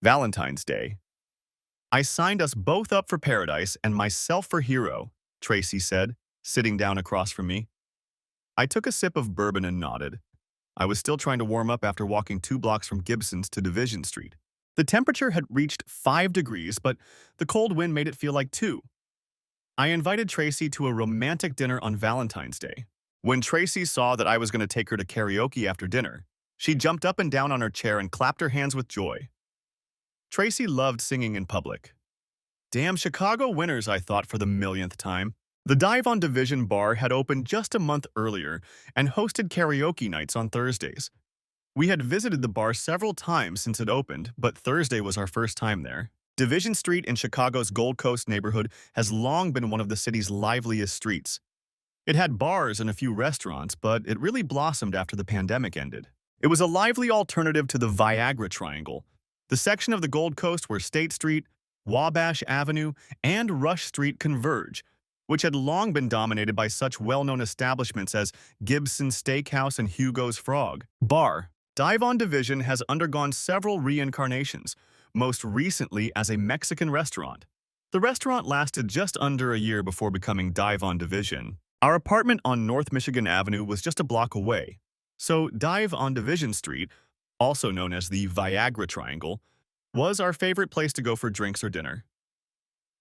Valentine's Day. I signed us both up for paradise and myself for hero, Tracy said, sitting down across from me. I took a sip of bourbon and nodded. I was still trying to warm up after walking 2 blocks from Gibson's to Division Street. The temperature had reached 5 degrees, but the cold wind made it feel like 2. I invited Tracy to a romantic dinner on Valentine's Day. When Tracy saw that I was going to take her to karaoke after dinner, she jumped up and down on her chair and clapped her hands with joy. Tracy loved singing in public. Damn Chicago winners, I thought for the millionth time. The Dive on Division bar had opened just a month earlier and hosted karaoke nights on Thursdays. We had visited the bar several times since it opened, but Thursday was our first time there. Division Street in Chicago's Gold Coast neighborhood has long been one of the city's liveliest streets. It had bars and a few restaurants, but it really blossomed after the pandemic ended. It was a lively alternative to the Viagra Triangle, the section of the Gold Coast where State Street, Wabash Avenue, and Rush Street converge, which had long been dominated by such well-known establishments as Gibson's Steakhouse and Hugo's Frog Bar. Dive on Division has undergone several reincarnations, most recently as a Mexican restaurant. The restaurant lasted just under a year before becoming Dive on Division. Our apartment on North Michigan Avenue was just a block away, so Dive on Division Street, also known as the Viagra Triangle, was our favorite place to go for drinks or dinner.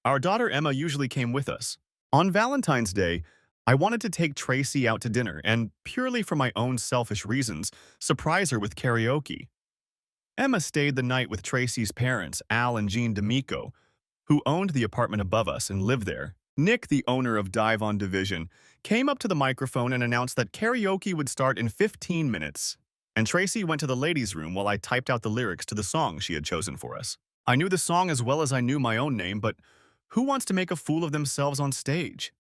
Our daughter Emma usually came with us. On Valentine's Day, I wanted to take Tracy out to dinner and, purely for my own selfish reasons, surprise her with karaoke. Emma stayed the night with Tracy's parents, Al and Jean D'Amico, who owned the apartment above us and lived there. Nick, the owner of Dive on Division, came up to the microphone and announced that karaoke would start in 15 minutes, and Tracy went to the ladies' room while I typed out the lyrics to the song she had chosen for us. I knew the song as well as I knew my own name, but who wants to make a fool of themselves on stage?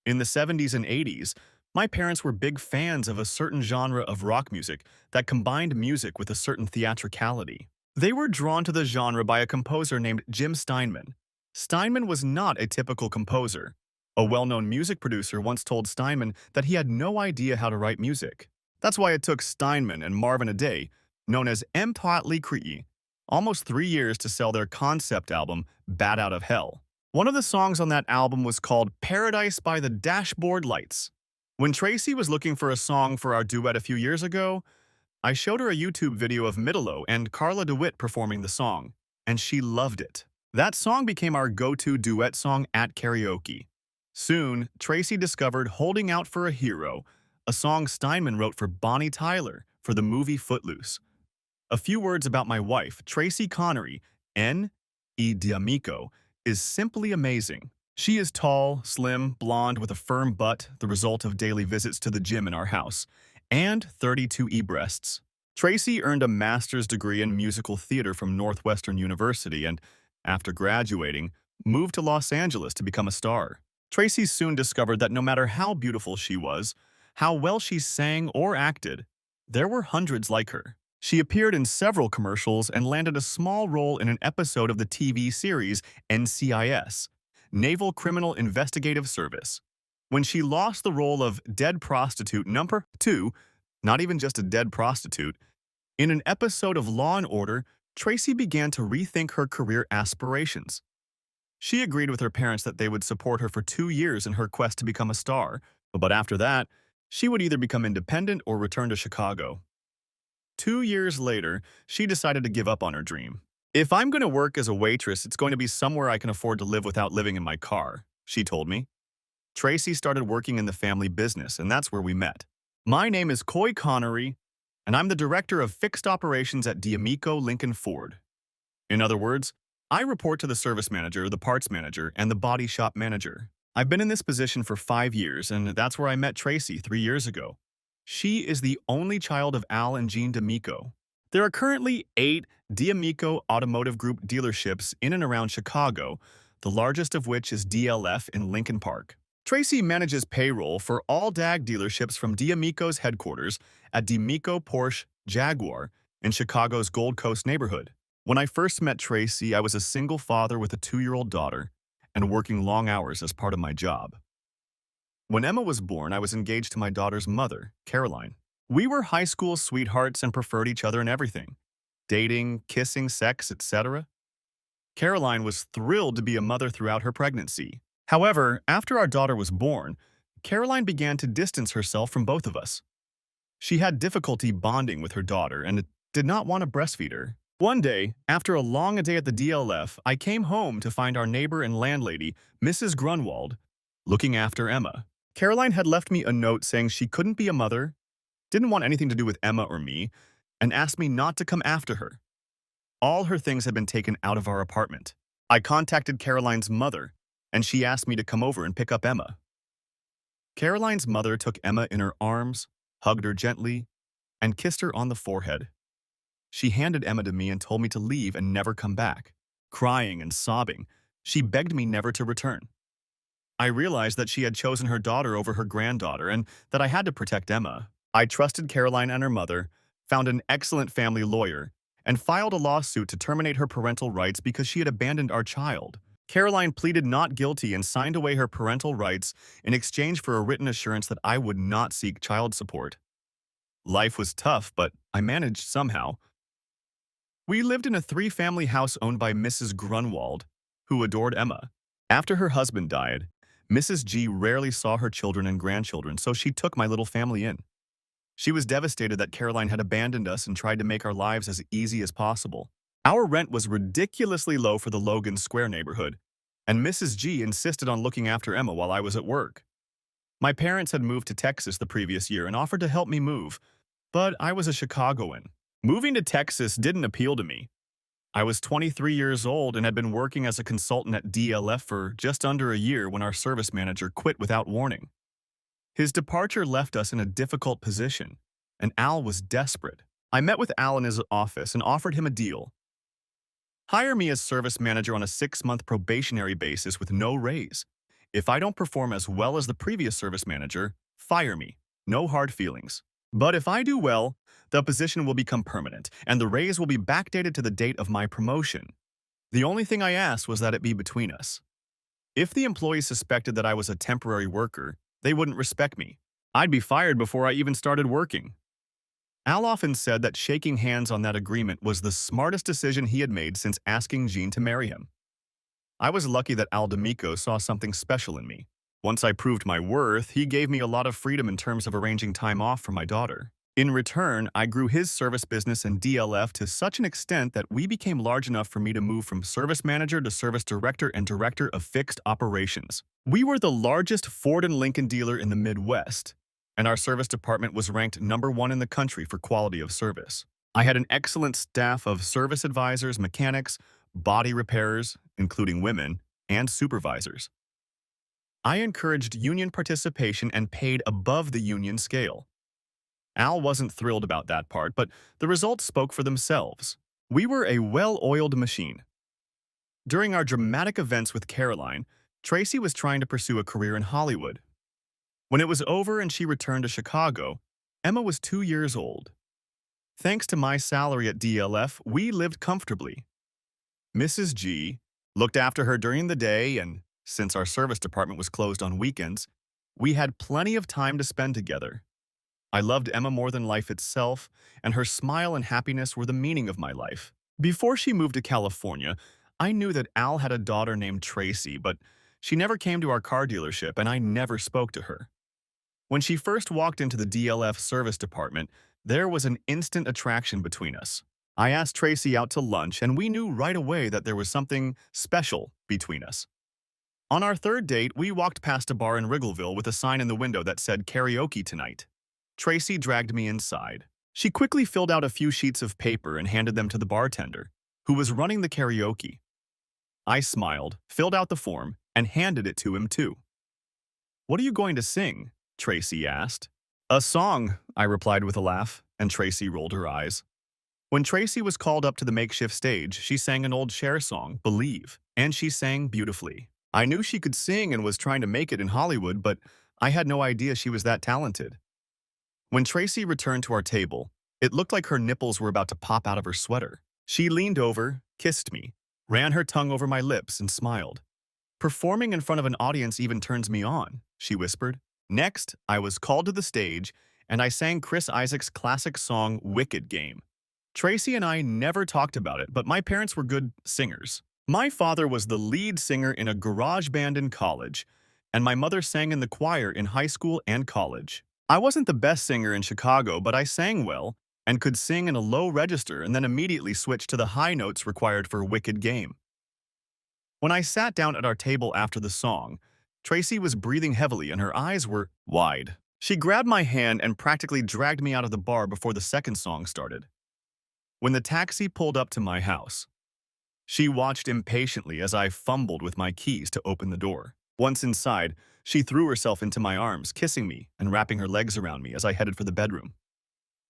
In the 70s and 80s, my parents were big fans of a certain genre of rock music that combined music with a certain theatricality. They were drawn to the genre by a composer named Jim Steinman. Steinman was not a typical composer. A well-known music producer once told Steinman that he had no idea how to write music. That's why it took Steinman and Marvin Gaye, known as Empathy Cree, almost 3 years to sell their concept album, Bat Out of Hell. One of the songs on that album was called Paradise by the Dashboard Lights. When Tracy was looking for a song for our duet a few years ago, I showed her a YouTube video of Midelo and Carla DeWitt performing the song, and she loved it. That song became our go-to duet song at karaoke. Soon, Tracy discovered Holding Out for a Hero, a song Steinman wrote for Bonnie Tyler for the movie Footloose. A few words about my wife, Tracy Connery, N.E. D'Amico, is simply amazing. She is tall, slim, blonde with a firm butt, the result of daily visits to the gym in our house, and 32 breasts. Tracy earned a master's degree in musical theater from Northwestern University and, after graduating, moved to Los Angeles to become a star. Tracy soon discovered that no matter how beautiful she was, how well she sang or acted, there were hundreds like her. She appeared in several commercials and landed a small role in an episode of the TV series NCIS, Naval Criminal Investigative Service. When she lost the role of dead prostitute number 2, not even just a dead prostitute, in an episode of Law and Order, Tracy began to rethink her career aspirations. She agreed with her parents that they would support her for 2 years in her quest to become a star, but after that, she would either become independent or return to Chicago. 2 years later, she decided to give up on her dream. If I'm going to work as a waitress, it's going to be somewhere I can afford to live without living in my car, she told me. Tracy started working in the family business, and that's where we met. My name is Coy Connery, and I'm the director of fixed operations at D'Amico Lincoln Ford. In other words, I report to the service manager, the parts manager, and the body shop manager. I've been in this position for 5 years, and that's where I met Tracy 3 years ago. She is the only child of Al and Jean D'Amico. There are currently 8 D'Amico Automotive Group dealerships in and around Chicago, the largest of which is DLF in Lincoln Park. Tracy manages payroll for all DAG dealerships from D'Amico's headquarters at D'Amico Porsche Jaguar in Chicago's Gold Coast neighborhood. When I first met Tracy, I was a single father with a 2-year-old daughter and working long hours as part of my job. When Emma was born, I was engaged to my daughter's mother, Caroline. We were high school sweethearts and preferred each other in everything. dating, kissing, sex, etc. Caroline was thrilled to be a mother throughout her pregnancy. However, after our daughter was born, Caroline began to distance herself from both of us. She had difficulty bonding with her daughter and did not want to breastfeed her. One day, after a long day at the DLF, I came home to find our neighbor and landlady, Mrs. Grunwald, looking after Emma. Caroline had left me a note saying she couldn't be a mother, didn't want anything to do with Emma or me, and asked me not to come after her. All her things had been taken out of our apartment. I contacted Caroline's mother, and she asked me to come over and pick up Emma. Caroline's mother took Emma in her arms, hugged her gently, and kissed her on the forehead. She handed Emma to me and told me to leave and never come back. Crying and sobbing, she begged me never to return. I realized that she had chosen her daughter over her granddaughter and that I had to protect Emma. I trusted Caroline and her mother, found an excellent family lawyer, and filed a lawsuit to terminate her parental rights because she had abandoned our child. Caroline pleaded not guilty and signed away her parental rights in exchange for a written assurance that I would not seek child support. Life was tough, but I managed somehow. We lived in a three-family house owned by Mrs. Grunwald, who adored Emma. After her husband died, Mrs. G rarely saw her children and grandchildren, so she took my little family in. She was devastated that Caroline had abandoned us and tried to make our lives as easy as possible. Our rent was ridiculously low for the Logan Square neighborhood, and Mrs. G insisted on looking after Emma while I was at work. My parents had moved to Texas the previous year and offered to help me move, but I was a Chicagoan. Moving to Texas didn't appeal to me. I was 23 years old and had been working as a consultant at DLF for just under a year when our service manager quit without warning. His departure left us in a difficult position, and Al was desperate. I met with Al in his office and offered him a deal. Hire me as service manager on a 6-month probationary basis with no raise. If I don't perform as well as the previous service manager, fire me. No hard feelings. But if I do well, the position will become permanent, and the raise will be backdated to the date of my promotion. The only thing I asked was that it be between us. If the employees suspected that I was a temporary worker, they wouldn't respect me. I'd be fired before I even started working. Al often said that shaking hands on that agreement was the smartest decision he had made since asking Jean to marry him. I was lucky that Al D'Amico saw something special in me. Once I proved my worth, he gave me a lot of freedom in terms of arranging time off for my daughter. In return, I grew his service business and DLF to such an extent that we became large enough for me to move from service manager to service director and director of fixed operations. We were the largest Ford and Lincoln dealer in the Midwest, and our service department was ranked #1 in the country for quality of service. I had an excellent staff of service advisors, mechanics, body repairers, including women, and supervisors. I encouraged union participation and paid above the union scale. Al wasn't thrilled about that part, but the results spoke for themselves. We were a well-oiled machine. During our dramatic events with Caroline, Tracy was trying to pursue a career in Hollywood. When it was over and she returned to Chicago, Emma was 2 years old. Thanks to my salary at DLF, we lived comfortably. Mrs. G looked after her during the day, and since our service department was closed on weekends, we had plenty of time to spend together. I loved Emma more than life itself, and her smile and happiness were the meaning of my life. Before she moved to California, I knew that Al had a daughter named Tracy, but she never came to our car dealership and I never spoke to her. When she first walked into the DLF service department, there was an instant attraction between us. I asked Tracy out to lunch, and we knew right away that there was something special between us. On our third date, we walked past a bar in Wriggleville with a sign in the window that said karaoke tonight. Tracy dragged me inside. She quickly filled out a few sheets of paper and handed them to the bartender, who was running the karaoke. I smiled, filled out the form, and handed it to him too. "What are you going to sing?" Tracy asked. "A song," I replied with a laugh, and Tracy rolled her eyes. When Tracy was called up to the makeshift stage, she sang an old Cher song, Believe, and she sang beautifully. I knew she could sing and was trying to make it in Hollywood, but I had no idea she was that talented. When Tracy returned to our table, it looked like her nipples were about to pop out of her sweater. She leaned over, kissed me, ran her tongue over my lips, and smiled. "Performing in front of an audience even turns me on," she whispered. Next, I was called to the stage, and I sang Chris Isaak's classic song, Wicked Game. Tracy and I never talked about it, but my parents were good singers. My father was the lead singer in a garage band in college, and my mother sang in the choir in high school and college. I wasn't the best singer in Chicago, but I sang well and could sing in a low register and then immediately switch to the high notes required for Wicked Game. When I sat down at our table after the song, Tracy was breathing heavily and her eyes were wide. She grabbed my hand and practically dragged me out of the bar before the second song started. When the taxi pulled up to my house, she watched impatiently as I fumbled with my keys to open the door. Once inside, she threw herself into my arms, kissing me and wrapping her legs around me as I headed for the bedroom.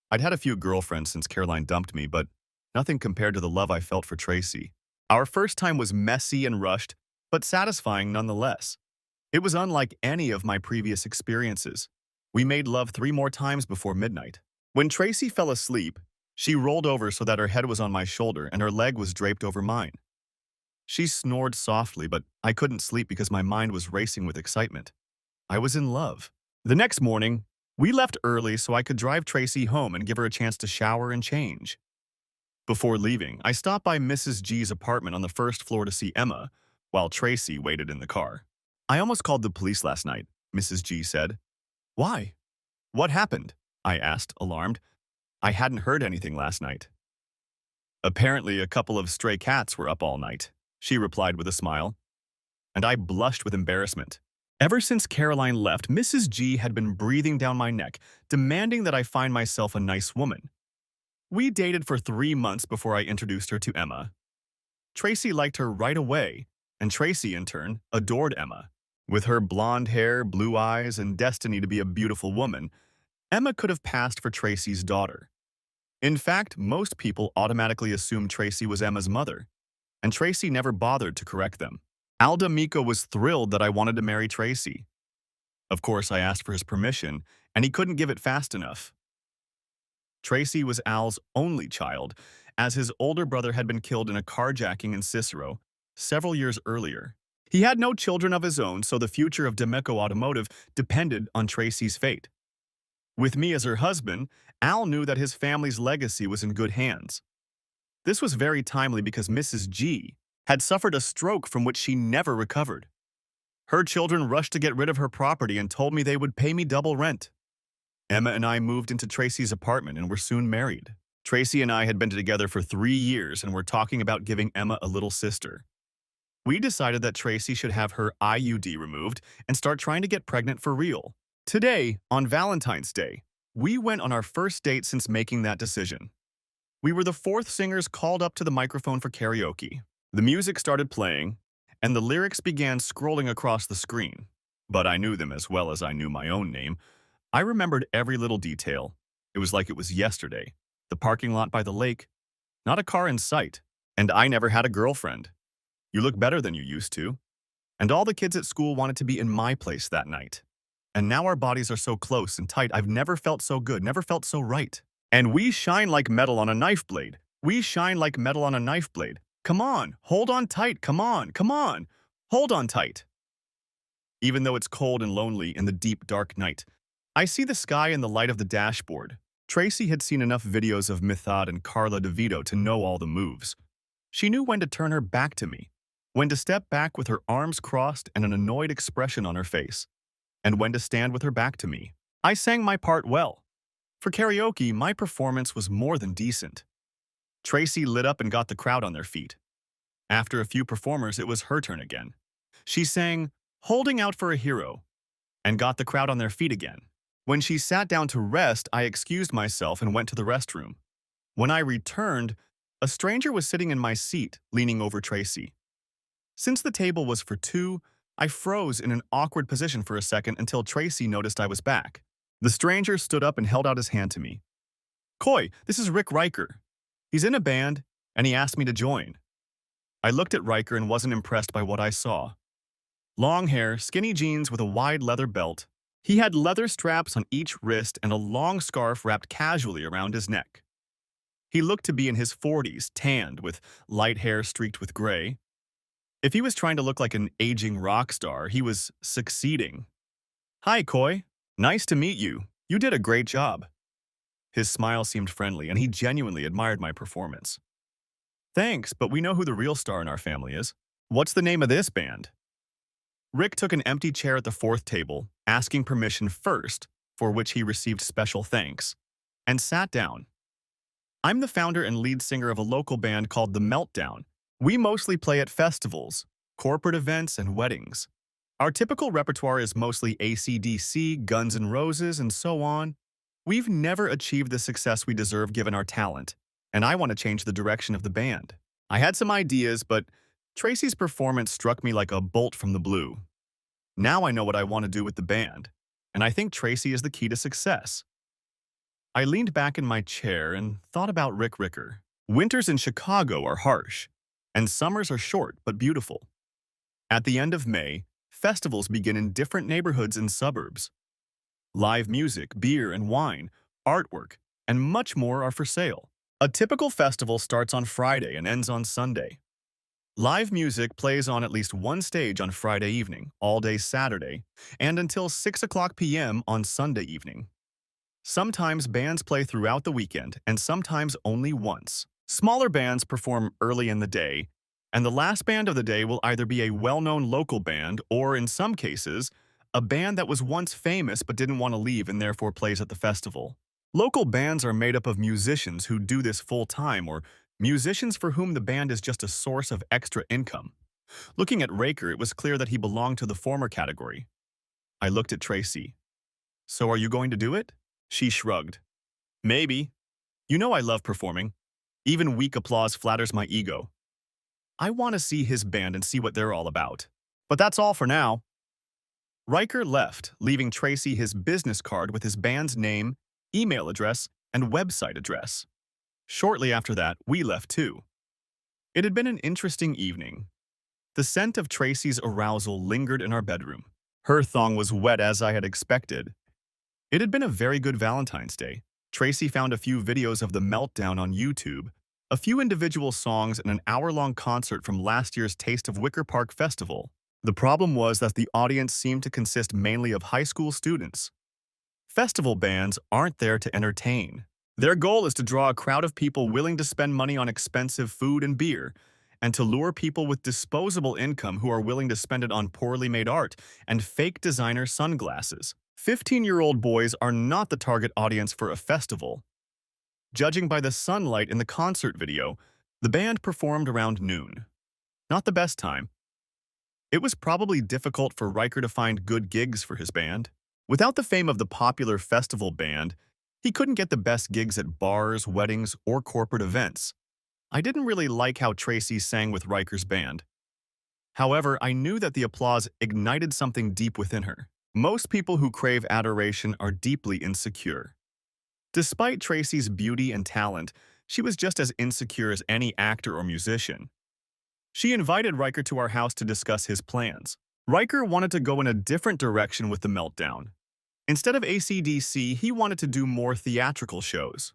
I'd had a few girlfriends since Caroline dumped me, but nothing compared to the love I felt for Tracy. Our first time was messy and rushed, but satisfying nonetheless. It was unlike any of my previous experiences. We made love 3 more times before midnight. When Tracy fell asleep, she rolled over so that her head was on my shoulder and her leg was draped over mine. She snored softly, but I couldn't sleep because my mind was racing with excitement. I was in love. The next morning, we left early so I could drive Tracy home and give her a chance to shower and change. Before leaving, I stopped by Mrs. G's apartment on the first floor to see Emma, while Tracy waited in the car. I almost called the police last night, Mrs. G said. Why? What happened? I asked, alarmed. I hadn't heard anything last night. Apparently, a couple of stray cats were up all night, she replied with a smile, and I blushed with embarrassment. Ever since Caroline left, Mrs. G had been breathing down my neck, demanding that I find myself a nice woman. We dated for 3 months before I introduced her to Emma. Tracy liked her right away, and Tracy, in turn, adored Emma. With her blonde hair, blue eyes, and destiny to be a beautiful woman, Emma could have passed for Tracy's daughter. In fact, most people automatically assumed Tracy was Emma's mother, and Tracy never bothered to correct them. Alda Miko was thrilled that I wanted to marry Tracy. Of course, I asked for his permission, and he couldn't give it fast enough. Tracy was Al's only child, as his older brother had been killed in a carjacking in Cicero several years earlier. He had no children of his own, so the future of Demeco Automotive depended on Tracy's fate. With me as her husband, Al knew that his family's legacy was in good hands. This was very timely because Mrs. G had suffered a stroke from which she never recovered. Her children rushed to get rid of her property and told me they would pay me double rent. Emma and I moved into Tracy's apartment and were soon married. Tracy and I had been together for 3 years and were talking about giving Emma a little sister. We decided that Tracy should have her IUD removed and start trying to get pregnant for real. Today, on Valentine's Day, we went on our first date since making that decision. We were the 4th singers called up to the microphone for karaoke. The music started playing, and the lyrics began scrolling across the screen. But I knew them as well as I knew my own name. I remembered every little detail. It was like it was yesterday. The parking lot by the lake, not a car in sight, and I never had a girlfriend. You look better than you used to. And all the kids at school wanted to be in my place that night. And now our bodies are so close and tight, I've never felt so good, never felt so right. And we shine like metal on a knife blade. We shine like metal on a knife blade. Come on, hold on tight, come on, hold on tight. Even though it's cold and lonely in the deep, dark night, I see the sky in the light of the dashboard. Tracy had seen enough videos of Mithod and Carla DeVito to know all the moves. She knew when to turn her back to me, when to step back with her arms crossed and an annoyed expression on her face, and when to stand with her back to me. I sang my part well. For karaoke, my performance was more than decent. Tracy lit up and got the crowd on their feet. After a few performers, it was her turn again. She sang, "Holding Out for a Hero," and got the crowd on their feet again. When she sat down to rest, I excused myself and went to the restroom. When I returned, a stranger was sitting in my seat, leaning over Tracy. Since the table was for 2, I froze in an awkward position for a second until Tracy noticed I was back. The stranger stood up and held out his hand to me. "Coy, this is Rick Riker. He's in a band, and he asked me to join." I looked at Riker and wasn't impressed by what I saw. Long hair, skinny jeans with a wide leather belt. He had leather straps on each wrist and a long scarf wrapped casually around his neck. He looked to be in his 40s, tanned, with light hair streaked with gray. If he was trying to look like an aging rock star, he was succeeding. "Hi, Coy. Nice to meet you. You did a great job." His smile seemed friendly, and he genuinely admired my performance. Thanks, but we know who the real star in our family is. What's the name of this band? Rick took an empty chair at the fourth table, asking permission first, for which he received special thanks, and sat down. I'm the founder and lead singer of a local band called The Meltdown. We mostly play at festivals, corporate events, and weddings. Our typical repertoire is mostly AC/DC, Guns N' Roses, and so on. We've never achieved the success we deserve given our talent, and I want to change the direction of the band. I had some ideas, but Tracy's performance struck me like a bolt from the blue. Now I know what I want to do with the band, and I think Tracy is the key to success. I leaned back in my chair and thought about Rick Ricker. Winters in Chicago are harsh, and summers are short but beautiful. At the end of May, festivals begin in different neighborhoods and suburbs. Live music, beer and wine, artwork, and much more are for sale. A typical festival starts on Friday and ends on Sunday. Live music plays on at least one stage on Friday evening, all day Saturday, and until 6 o'clock p.m. on Sunday evening. Sometimes bands play throughout the weekend, and sometimes only once. Smaller bands perform early in the day, and the last band of the day will either be a well-known local band or, in some cases, a band that was once famous but didn't want to leave and therefore plays at the festival. Local bands are made up of musicians who do this full-time or musicians for whom the band is just a source of extra income. Looking at Raker, it was clear that he belonged to the former category. I looked at Tracy. So are you going to do it? She shrugged. Maybe. You know I love performing. Even weak applause flatters my ego. I want to see his band and see what they're all about. But that's all for now. Riker left, leaving Tracy his business card with his band's name, email address, and website address. Shortly after that, we left too. It had been an interesting evening. The scent of Tracy's arousal lingered in our bedroom. Her thong was wet as I had expected. It had been a very good Valentine's Day. Tracy found a few videos of The Meltdown on YouTube, a few individual songs, and an hour-long concert from last year's Taste of Wicker Park Festival. The problem was that the audience seemed to consist mainly of high school students. Festival bands aren't there to entertain. Their goal is to draw a crowd of people willing to spend money on expensive food and beer, and to lure people with disposable income who are willing to spend it on poorly made art and fake designer sunglasses. 15-year-old boys are not the target audience for a festival. Judging by the sunlight in the concert video, the band performed around noon. Not the best time. It was probably difficult for Riker to find good gigs for his band. Without the fame of the popular festival band, he couldn't get the best gigs at bars, weddings, or corporate events. I didn't really like how Tracy sang with Riker's band. However, I knew that the applause ignited something deep within her. Most people who crave adoration are deeply insecure. Despite Tracy's beauty and talent, she was just as insecure as any actor or musician. She invited Riker to our house to discuss his plans. Riker wanted to go in a different direction with The Meltdown. Instead of AC/DC, he wanted to do more theatrical shows.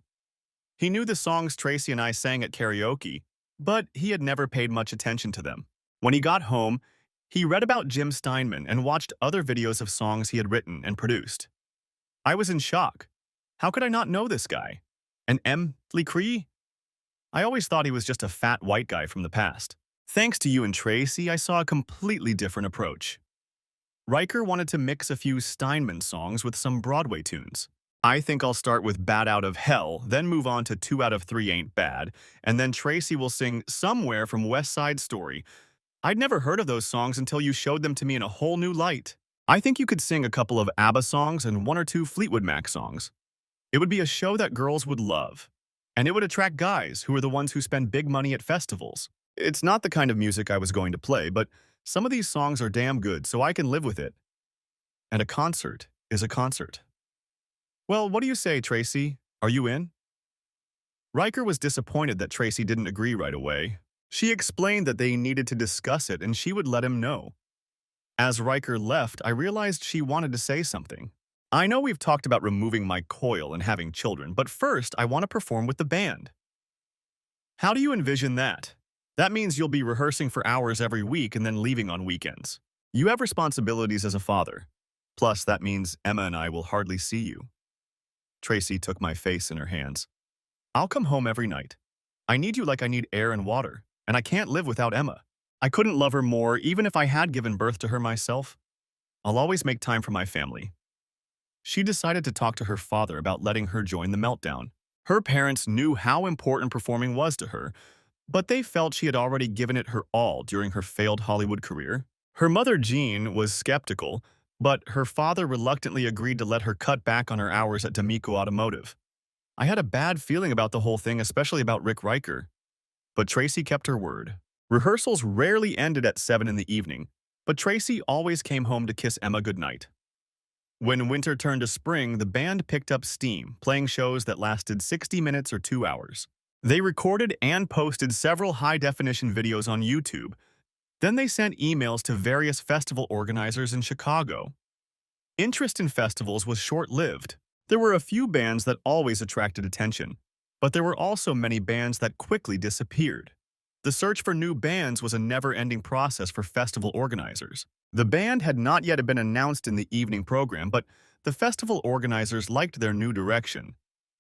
He knew the songs Tracy and I sang at karaoke, but he had never paid much attention to them. When he got home, he read about Jim Steinman and watched other videos of songs he had written and produced. I was in shock. How could I not know this guy? And M. Lee? I always thought he was just a fat white guy from the past. Thanks to you and Tracy, I saw a completely different approach. Riker wanted to mix a few Steinman songs with some Broadway tunes. I think I'll start with Bat Out of Hell, then move on to 2 out of 3 Ain't Bad, and then Tracy will sing Somewhere from West Side Story. I'd never heard of those songs until you showed them to me in a whole new light. I think you could sing a couple of ABBA songs and 1 or 2 Fleetwood Mac songs. It would be a show that girls would love. And it would attract guys who are the ones who spend big money at festivals. It's not the kind of music I was going to play, but some of these songs are damn good, so I can live with it. And a concert is a concert. Well, what do you say, Tracy? Are you in? Riker was disappointed that Tracy didn't agree right away. She explained that they needed to discuss it and she would let him know. As Riker left, I realized she wanted to say something. I know we've talked about removing my coil and having children, but first I want to perform with the band. How do you envision that? That means you'll be rehearsing for hours every week and then leaving on weekends. You have responsibilities as a father. Plus, that means Emma and I will hardly see you. Tracy took my face in her hands. I'll come home every night. I need you like I need air and water, and I can't live without Emma. I couldn't love her more even if I had given birth to her myself. I'll always make time for my family. She decided to talk to her father about letting her join the meltdown. Her parents knew how important performing was to her, but they felt she had already given it her all during her failed Hollywood career. Her mother, Jean, was skeptical, but her father reluctantly agreed to let her cut back on her hours at D'Amico Automotive. I had a bad feeling about the whole thing, especially about Rick Riker. But Tracy kept her word. Rehearsals rarely ended at 7 in the evening, but Tracy always came home to kiss Emma goodnight. When winter turned to spring, the band picked up steam, playing shows that lasted 60 minutes or 2 hours. They recorded and posted several high-definition videos on YouTube. Then they sent emails to various festival organizers in Chicago. Interest in festivals was short-lived. There were a few bands that always attracted attention, but there were also many bands that quickly disappeared. The search for new bands was a never-ending process for festival organizers. The band had not yet been announced in the evening program, but the festival organizers liked their new direction.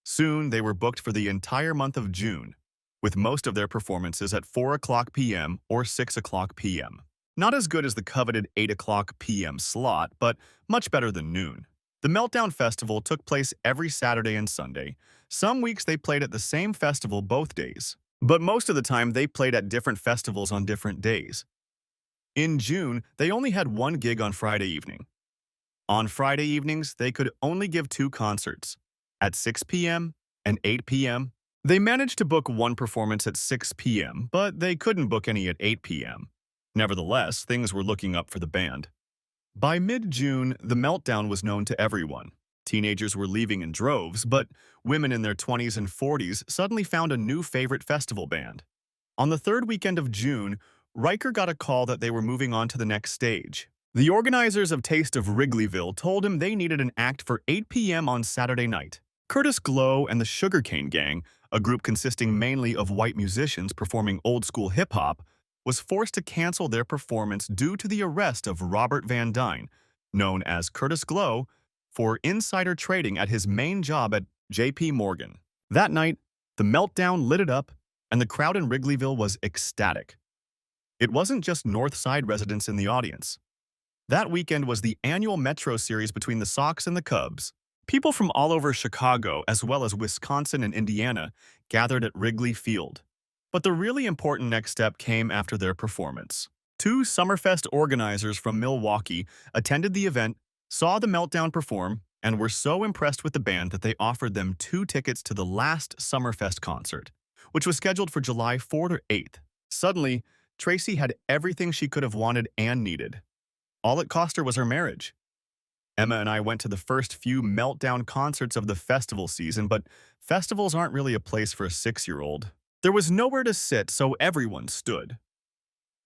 Soon, they were booked for the entire month of June, with most of their performances at 4 o'clock p.m. or 6 o'clock p.m. Not as good as the coveted 8 o'clock p.m. slot, but much better than noon. The Meltdown Festival took place every Saturday and Sunday. Some weeks they played at the same festival both days, but most of the time they played at different festivals on different days. In June, they only had one gig on Friday evening. On Friday evenings, they could only give 2 concerts, at 6 p.m. and 8 p.m. They managed to book one performance at 6 p.m., but they couldn't book any at 8 p.m. Nevertheless, things were looking up for the band. By mid-June, the Meltdown was known to everyone. Teenagers were leaving in droves, but women in their 20s and 40s suddenly found a new favorite festival band. On the third weekend of June, Riker got a call that they were moving on to the next stage. The organizers of Taste of Wrigleyville told him they needed an act for 8 p.m. on Saturday night. Curtis Glow and the Sugarcane Gang, a group consisting mainly of white musicians performing old-school hip-hop, was forced to cancel their performance due to the arrest of Robert Van Dyne, known as Curtis Glow, for insider trading at his main job at J.P. Morgan. That night, the Meltdown lit it up, and the crowd in Wrigleyville was ecstatic. It wasn't just North Side residents in the audience. That weekend was the annual Metro Series between the Sox and the Cubs. People from all over Chicago, as well as Wisconsin and Indiana, gathered at Wrigley Field. But the really important next step came after their performance. 2 Summerfest organizers from Milwaukee attended the event, saw the Meltdown perform, and were so impressed with the band that they offered them 2 tickets to the last Summerfest concert, which was scheduled for July 4th or 8th. Suddenly, Tracy had everything she could have wanted and needed. All it cost her was her marriage. Emma and I went to the first few Meltdown concerts of the festival season, but festivals aren't really a place for a 6-year-old. There was nowhere to sit, so everyone stood.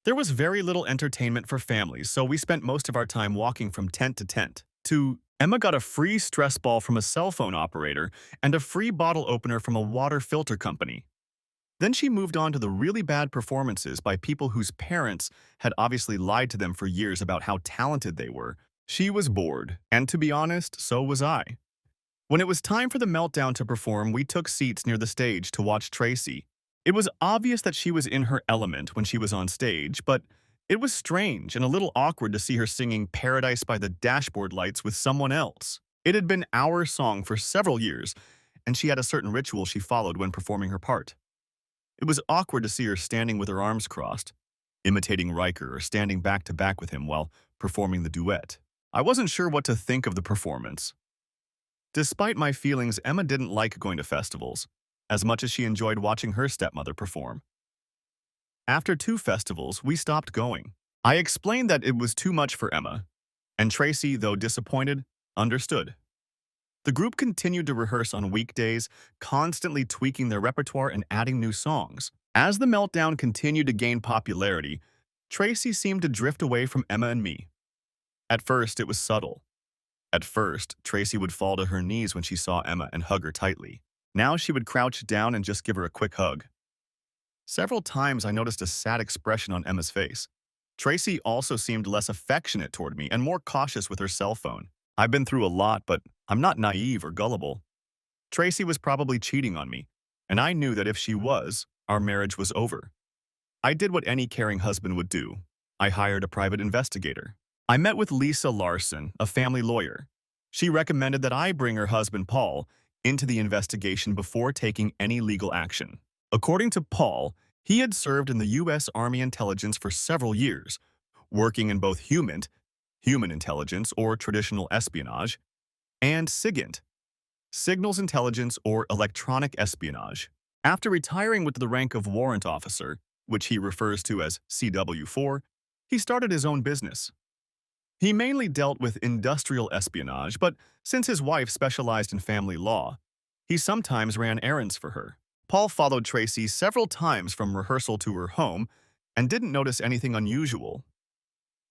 There was very little entertainment for families, so we spent most of our time walking from tent to tent. Emma got a free stress ball from a cell phone operator and a free bottle opener from a water filter company. Then she moved on to the really bad performances by people whose parents had obviously lied to them for years about how talented they were. She was bored, and to be honest, so was I. When it was time for the Meltdown to perform, we took seats near the stage to watch Tracy. It was obvious that she was in her element when she was on stage, but it was strange and a little awkward to see her singing Paradise by the Dashboard Lights with someone else. It had been our song for several years, and she had a certain ritual she followed when performing her part. It was awkward to see her standing with her arms crossed, imitating Riker or standing back-to-back with him while performing the duet. I wasn't sure what to think of the performance. Despite my feelings, Emma didn't like going to festivals, as much as she enjoyed watching her stepmother perform. After 2 festivals, we stopped going. I explained that it was too much for Emma, and Tracy, though disappointed, understood. The group continued to rehearse on weekdays, constantly tweaking their repertoire and adding new songs. As the Meltdown continued to gain popularity, Tracy seemed to drift away from Emma and me. At first, it was subtle. At first, Tracy would fall to her knees when she saw Emma and hug her tightly. Now she would crouch down and just give her a quick hug. Several times I noticed a sad expression on Emma's face. Tracy also seemed less affectionate toward me and more cautious with her cell phone. I've been through a lot, but I'm not naive or gullible. Tracy was probably cheating on me, and I knew that if she was, our marriage was over. I did what any caring husband would do. I hired a private investigator. I met with Lisa Larson, a family lawyer. She recommended that I bring her husband, Paul, into the investigation before taking any legal action. According to Paul, he had served in the U.S. Army intelligence for several years, working in both human intelligence or traditional espionage, and SIGINT, signals intelligence or electronic espionage. After retiring with the rank of warrant officer, which he refers to as CW4, he started his own business. He mainly dealt with industrial espionage, but since his wife specialized in family law, he sometimes ran errands for her. Paul followed Tracy several times from rehearsal to her home and didn't notice anything unusual.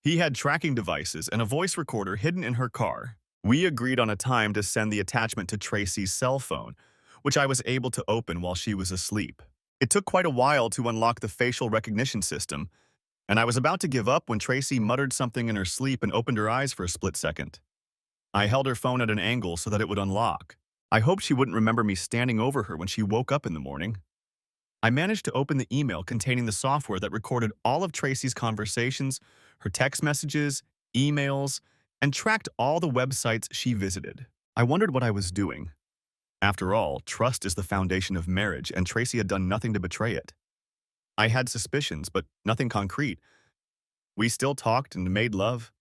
He had tracking devices and a voice recorder hidden in her car. We agreed on a time to send the attachment to Tracy's cell phone, which I was able to open while she was asleep. It took quite a while to unlock the facial recognition system, and I was about to give up when Tracy muttered something in her sleep and opened her eyes for a split second. I held her phone at an angle so that it would unlock. I hoped she wouldn't remember me standing over her when she woke up in the morning. I managed to open the email containing the software that recorded all of Tracy's conversations, her text messages, emails, and tracked all the websites she visited. I wondered what I was doing. After all, trust is the foundation of marriage, and Tracy had done nothing to betray it. I had suspicions, but nothing concrete. We still talked and made love.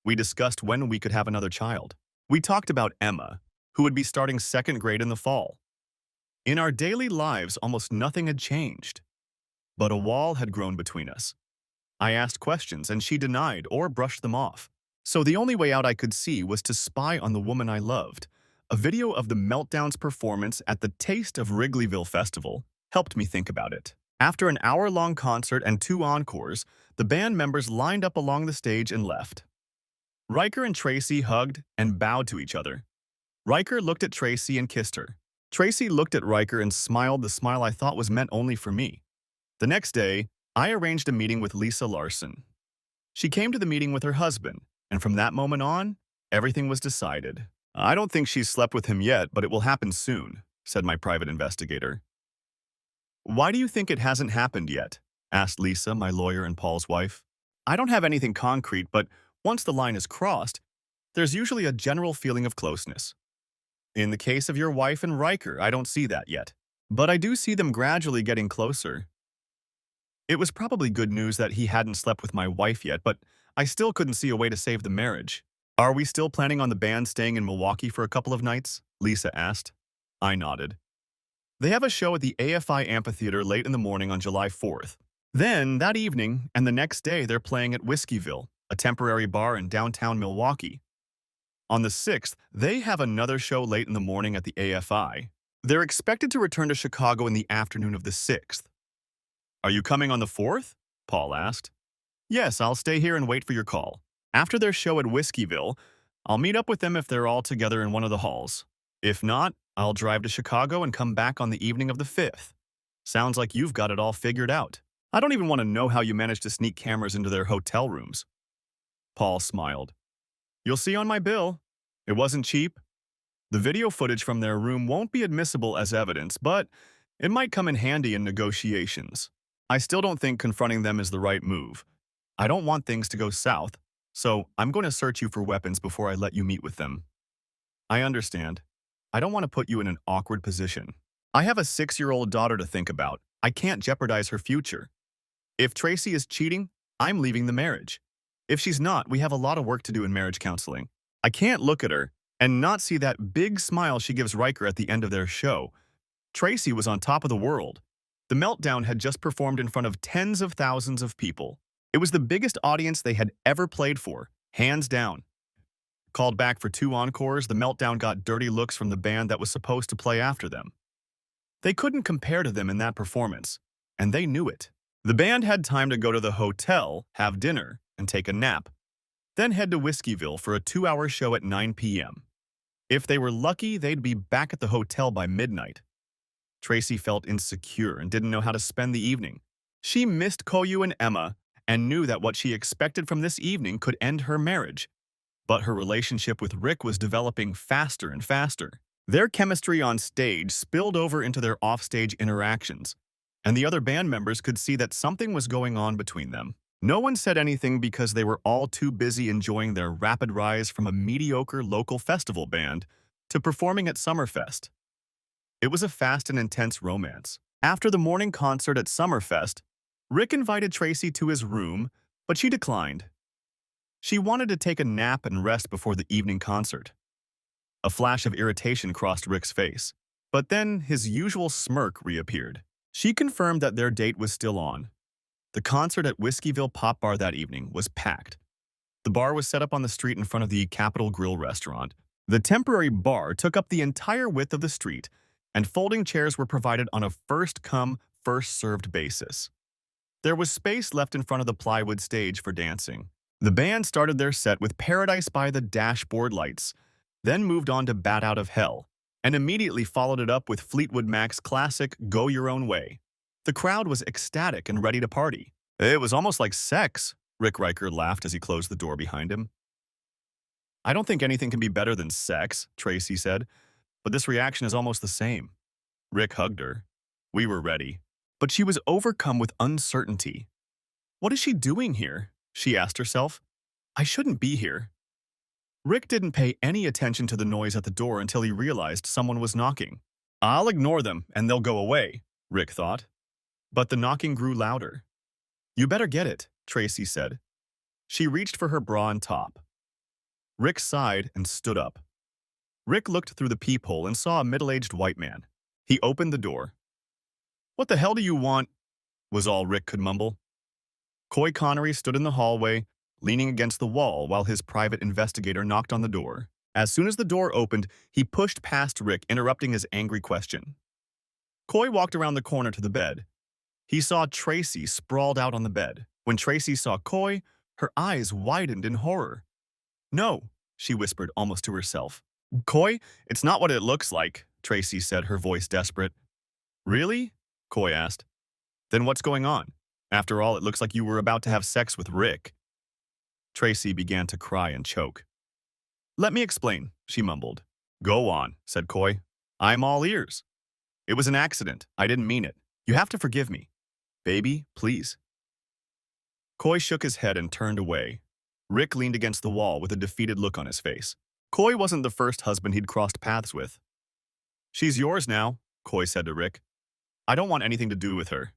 We discussed when we could have another child. We talked about Emma, who would be starting second grade in the fall. In our daily lives, almost nothing had changed. But a wall had grown between us. I asked questions, and she denied or brushed them off. So the only way out I could see was to spy on the woman I loved. A video of the Meltdown's performance at the Taste of Wrigleyville Festival helped me think about it. After an hour-long concert and 2 encores, the band members lined up along the stage and left. Riker and Tracy hugged and bowed to each other. Riker looked at Tracy and kissed her. Tracy looked at Riker and smiled the smile I thought was meant only for me. The next day, I arranged a meeting with Lisa Larson. She came to the meeting with her husband, and from that moment on, everything was decided. I don't think she's slept with him yet, but it will happen soon, said my private investigator. Why do you think it hasn't happened yet? Asked Lisa, my lawyer and Paul's wife. I don't have anything concrete, but once the line is crossed, there's usually a general feeling of closeness. In the case of your wife and Riker, I don't see that yet, but I do see them gradually getting closer. It was probably good news that he hadn't slept with my wife yet, but I still couldn't see a way to save the marriage. Are we still planning on the band staying in Milwaukee for a couple of nights? Lisa asked. I nodded. They have a show at the AFI Amphitheater late in the morning on July 4th. Then, that evening and the next day, they're playing at Whiskeyville, a temporary bar in downtown Milwaukee. On the 6th, they have another show late in the morning at the AFI. They're expected to return to Chicago in the afternoon of the 6th. Are you coming on the 4th? Paul asked. Yes, I'll stay here and wait for your call. After their show at Whiskeyville, I'll meet up with them if they're all together in one of the halls. If not, I'll drive to Chicago and come back on the evening of the 5th. Sounds like you've got it all figured out. I don't even want to know how you managed to sneak cameras into their hotel rooms. Paul smiled. You'll see on my bill. It wasn't cheap. The video footage from their room won't be admissible as evidence, but it might come in handy in negotiations. I still don't think confronting them is the right move. I don't want things to go south, so I'm going to search you for weapons before I let you meet with them. I understand. I don't want to put you in an awkward position. I have a 6-year-old daughter to think about. I can't jeopardize her future. If Tracy is cheating, I'm leaving the marriage. If she's not, we have a lot of work to do in marriage counseling. I can't look at her and not see that big smile she gives Riker at the end of their show. Tracy was on top of the world. The Meltdown had just performed in front of tens of thousands of people. It was the biggest audience they had ever played for, hands down. Called back for 2 encores, the Meltdown got dirty looks from the band that was supposed to play after them. They couldn't compare to them in that performance, and they knew it. The band had time to go to the hotel, have dinner, and take a nap, then head to Whiskeyville for a 2-hour show at 9 p.m. If they were lucky, they'd be back at the hotel by midnight. Tracy felt insecure and didn't know how to spend the evening. She missed Koyu and Emma and knew that what she expected from this evening could end her marriage. But her relationship with Rick was developing faster and faster. Their chemistry on stage spilled over into their offstage interactions, and the other band members could see that something was going on between them. No one said anything because they were all too busy enjoying their rapid rise from a mediocre local festival band to performing at Summerfest. It was a fast and intense romance. After the morning concert at Summerfest, Rick invited Tracy to his room, but she declined. She wanted to take a nap and rest before the evening concert. A flash of irritation crossed Rick's face, but then his usual smirk reappeared. She confirmed that their date was still on. The concert at Whiskeyville Pop Bar that evening was packed. The bar was set up on the street in front of the Capitol Grill restaurant. The temporary bar took up the entire width of the street, and folding chairs were provided on a first-come, first-served basis. There was space left in front of the plywood stage for dancing. The band started their set with Paradise by the Dashboard Lights, then moved on to Bat Out of Hell, and immediately followed it up with Fleetwood Mac's classic Go Your Own Way. The crowd was ecstatic and ready to party. It was almost like sex, Rick Riker laughed as he closed the door behind him. I don't think anything can be better than sex, Tracy said, but this reaction is almost the same. Rick hugged her. We were ready, but she was overcome with uncertainty. What is she doing here? She asked herself. I shouldn't be here. Rick didn't pay any attention to the noise at the door until he realized someone was knocking. I'll ignore them and they'll go away, Rick thought. But the knocking grew louder. You better get it, Tracy said. She reached for her bra and top. Rick sighed and stood up. Rick looked through the peephole and saw a middle-aged white man. He opened the door. What the hell do you want? Was all Rick could mumble. Coy Connery stood in the hallway, leaning against the wall while his private investigator knocked on the door. As soon as the door opened, he pushed past Rick, interrupting his angry question. Coy walked around the corner to the bed. He saw Tracy sprawled out on the bed. When Tracy saw Coy, her eyes widened in horror. No, she whispered almost to herself. Coy, it's not what it looks like, Tracy said, her voice desperate. Really? Coy asked. Then what's going on? After all, it looks like you were about to have sex with Rick. Tracy began to cry and choke. Let me explain, she mumbled. Go on, said Coy. I'm all ears. It was an accident. I didn't mean it. You have to forgive me. Baby, please. Coy shook his head and turned away. Rick leaned against the wall with a defeated look on his face. Coy wasn't the first husband he'd crossed paths with. She's yours now, Coy said to Rick. I don't want anything to do with her.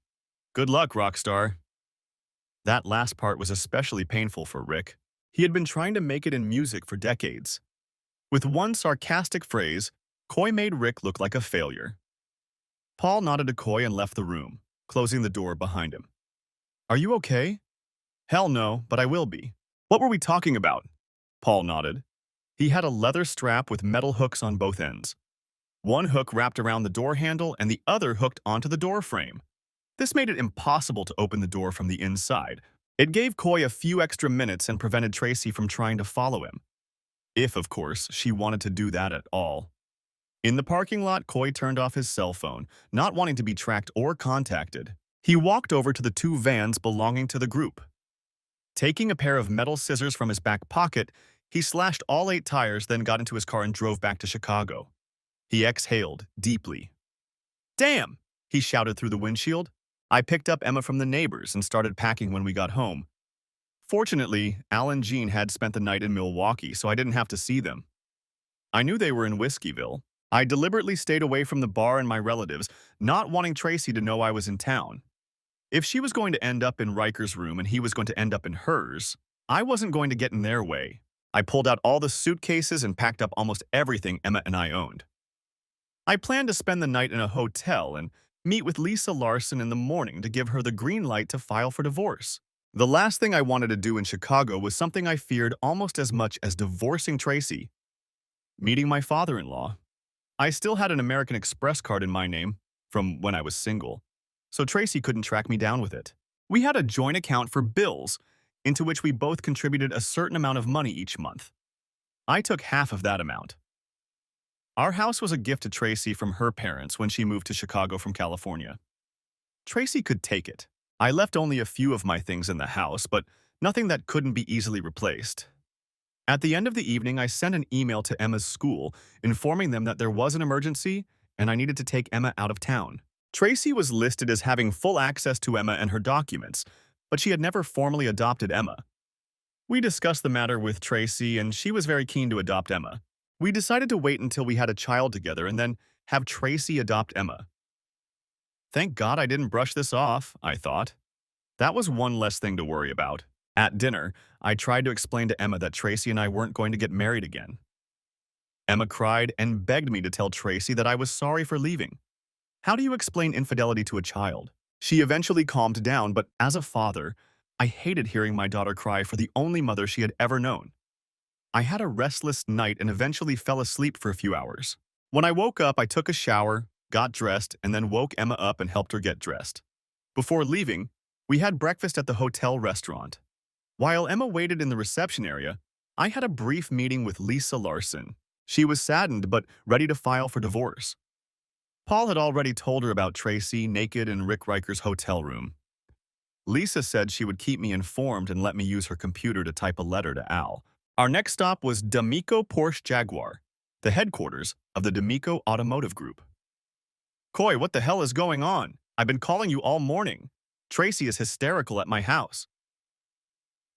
Good luck, Rockstar. That last part was especially painful for Rick. He had been trying to make it in music for decades. With one sarcastic phrase, Coy made Rick look like a failure. Paul nodded to Coy and left the room, closing the door behind him. Are you okay? Hell no, but I will be. What were we talking about? Paul nodded. He had a leather strap with metal hooks on both ends. One hook wrapped around the door handle and the other hooked onto the door frame. This made it impossible to open the door from the inside. It gave Coy a few extra minutes and prevented Tracy from trying to follow him. If, of course, she wanted to do that at all. In the parking lot, Coy turned off his cell phone, not wanting to be tracked or contacted. He walked over to the two vans belonging to the group. Taking a pair of metal scissors from his back pocket, he slashed all 8 tires, then got into his car and drove back to Chicago. He exhaled deeply. Damn, he shouted through the windshield. I picked up Emma from the neighbors and started packing when we got home. Fortunately, Al and Jean had spent the night in Milwaukee, so I didn't have to see them. I knew they were in Whiskeyville. I deliberately stayed away from the bar and my relatives, not wanting Tracy to know I was in town. If she was going to end up in Riker's room and he was going to end up in hers, I wasn't going to get in their way. I pulled out all the suitcases and packed up almost everything Emma and I owned. I planned to spend the night in a hotel and meet with Lisa Larson in the morning to give her the green light to file for divorce. The last thing I wanted to do in Chicago was something I feared almost as much as divorcing Tracy. Meeting my father-in-law. I still had an American Express card in my name from when I was single, so Tracy couldn't track me down with it. We had a joint account for bills, into which we both contributed a certain amount of money each month. I took half of that amount. Our house was a gift to Tracy from her parents when she moved to Chicago from California. Tracy could take it. I left only a few of my things in the house, but nothing that couldn't be easily replaced. At the end of the evening, I sent an email to Emma's school, informing them that there was an emergency and I needed to take Emma out of town. Tracy was listed as having full access to Emma and her documents, but she had never formally adopted Emma. We discussed the matter with Tracy, and she was very keen to adopt Emma. We decided to wait until we had a child together and then have Tracy adopt Emma. Thank God I didn't brush this off, I thought. That was one less thing to worry about. At dinner, I tried to explain to Emma that Tracy and I weren't going to get married again. Emma cried and begged me to tell Tracy that I was sorry for leaving. How do you explain infidelity to a child? She eventually calmed down, but as a father, I hated hearing my daughter cry for the only mother she had ever known. I had a restless night and eventually fell asleep for a few hours. When I woke up, I took a shower, got dressed, and then woke Emma up and helped her get dressed. Before leaving, we had breakfast at the hotel restaurant. While Emma waited in the reception area, I had a brief meeting with Lisa Larson. She was saddened but ready to file for divorce. Paul had already told her about Tracy naked in Rick Riker's hotel room. Lisa said she would keep me informed and let me use her computer to type a letter to Al. Our next stop was D'Amico Porsche Jaguar, the headquarters of the D'Amico Automotive Group. Coy, what the hell is going on? I've been calling you all morning. Tracy is hysterical at my house.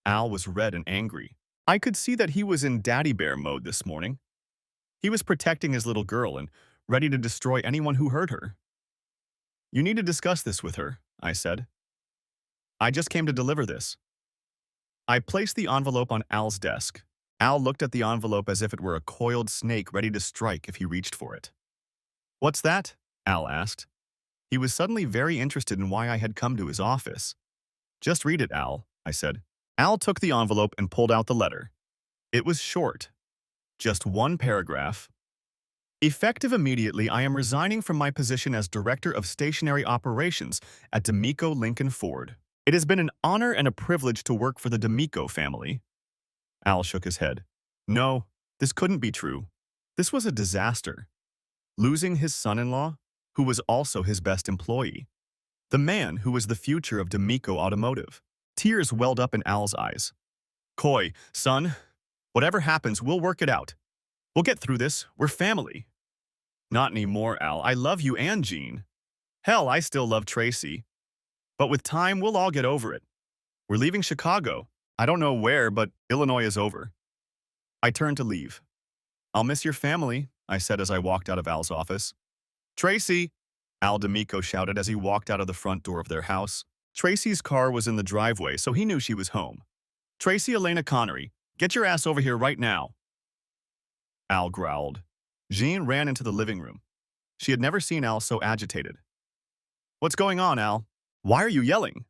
Al was red and angry. I could see that he was in daddy bear mode this morning. He was protecting his little girl and ready to destroy anyone who hurt her. You need to discuss this with her, I said. I just came to deliver this. I placed the envelope on Al's desk. Al looked at the envelope as if it were a coiled snake ready to strike if he reached for it. What's that? Al asked. He was suddenly very interested in why I had come to his office. Just read it, Al, I said. Al took the envelope and pulled out the letter. It was short. Just one paragraph. Effective immediately, I am resigning from my position as Director of Stationary Operations at D'Amico Lincoln Ford. It has been an honor and a privilege to work for the D'Amico family. Al shook his head. No, this couldn't be true. This was a disaster. Losing his son-in-law, who was also his best employee. The man who was the future of D'Amico Automotive. Tears welled up in Al's eyes. Coy, son, whatever happens, we'll work it out. We'll get through this. We're family. Not anymore, Al. I love you and Jean. Hell, I still love Tracy. But with time, we'll all get over it. We're leaving Chicago. I don't know where, but Illinois is over. I turned to leave. I'll miss your family, I said as I walked out of Al's office. Tracy, Al D'Amico shouted as he walked out of the front door of their house. Tracy's car was in the driveway, so he knew she was home. Tracy Elena Connery, get your ass over here right now. Al growled. Jean ran into the living room. She had never seen Al so agitated. What's going on, Al? Why are you yelling?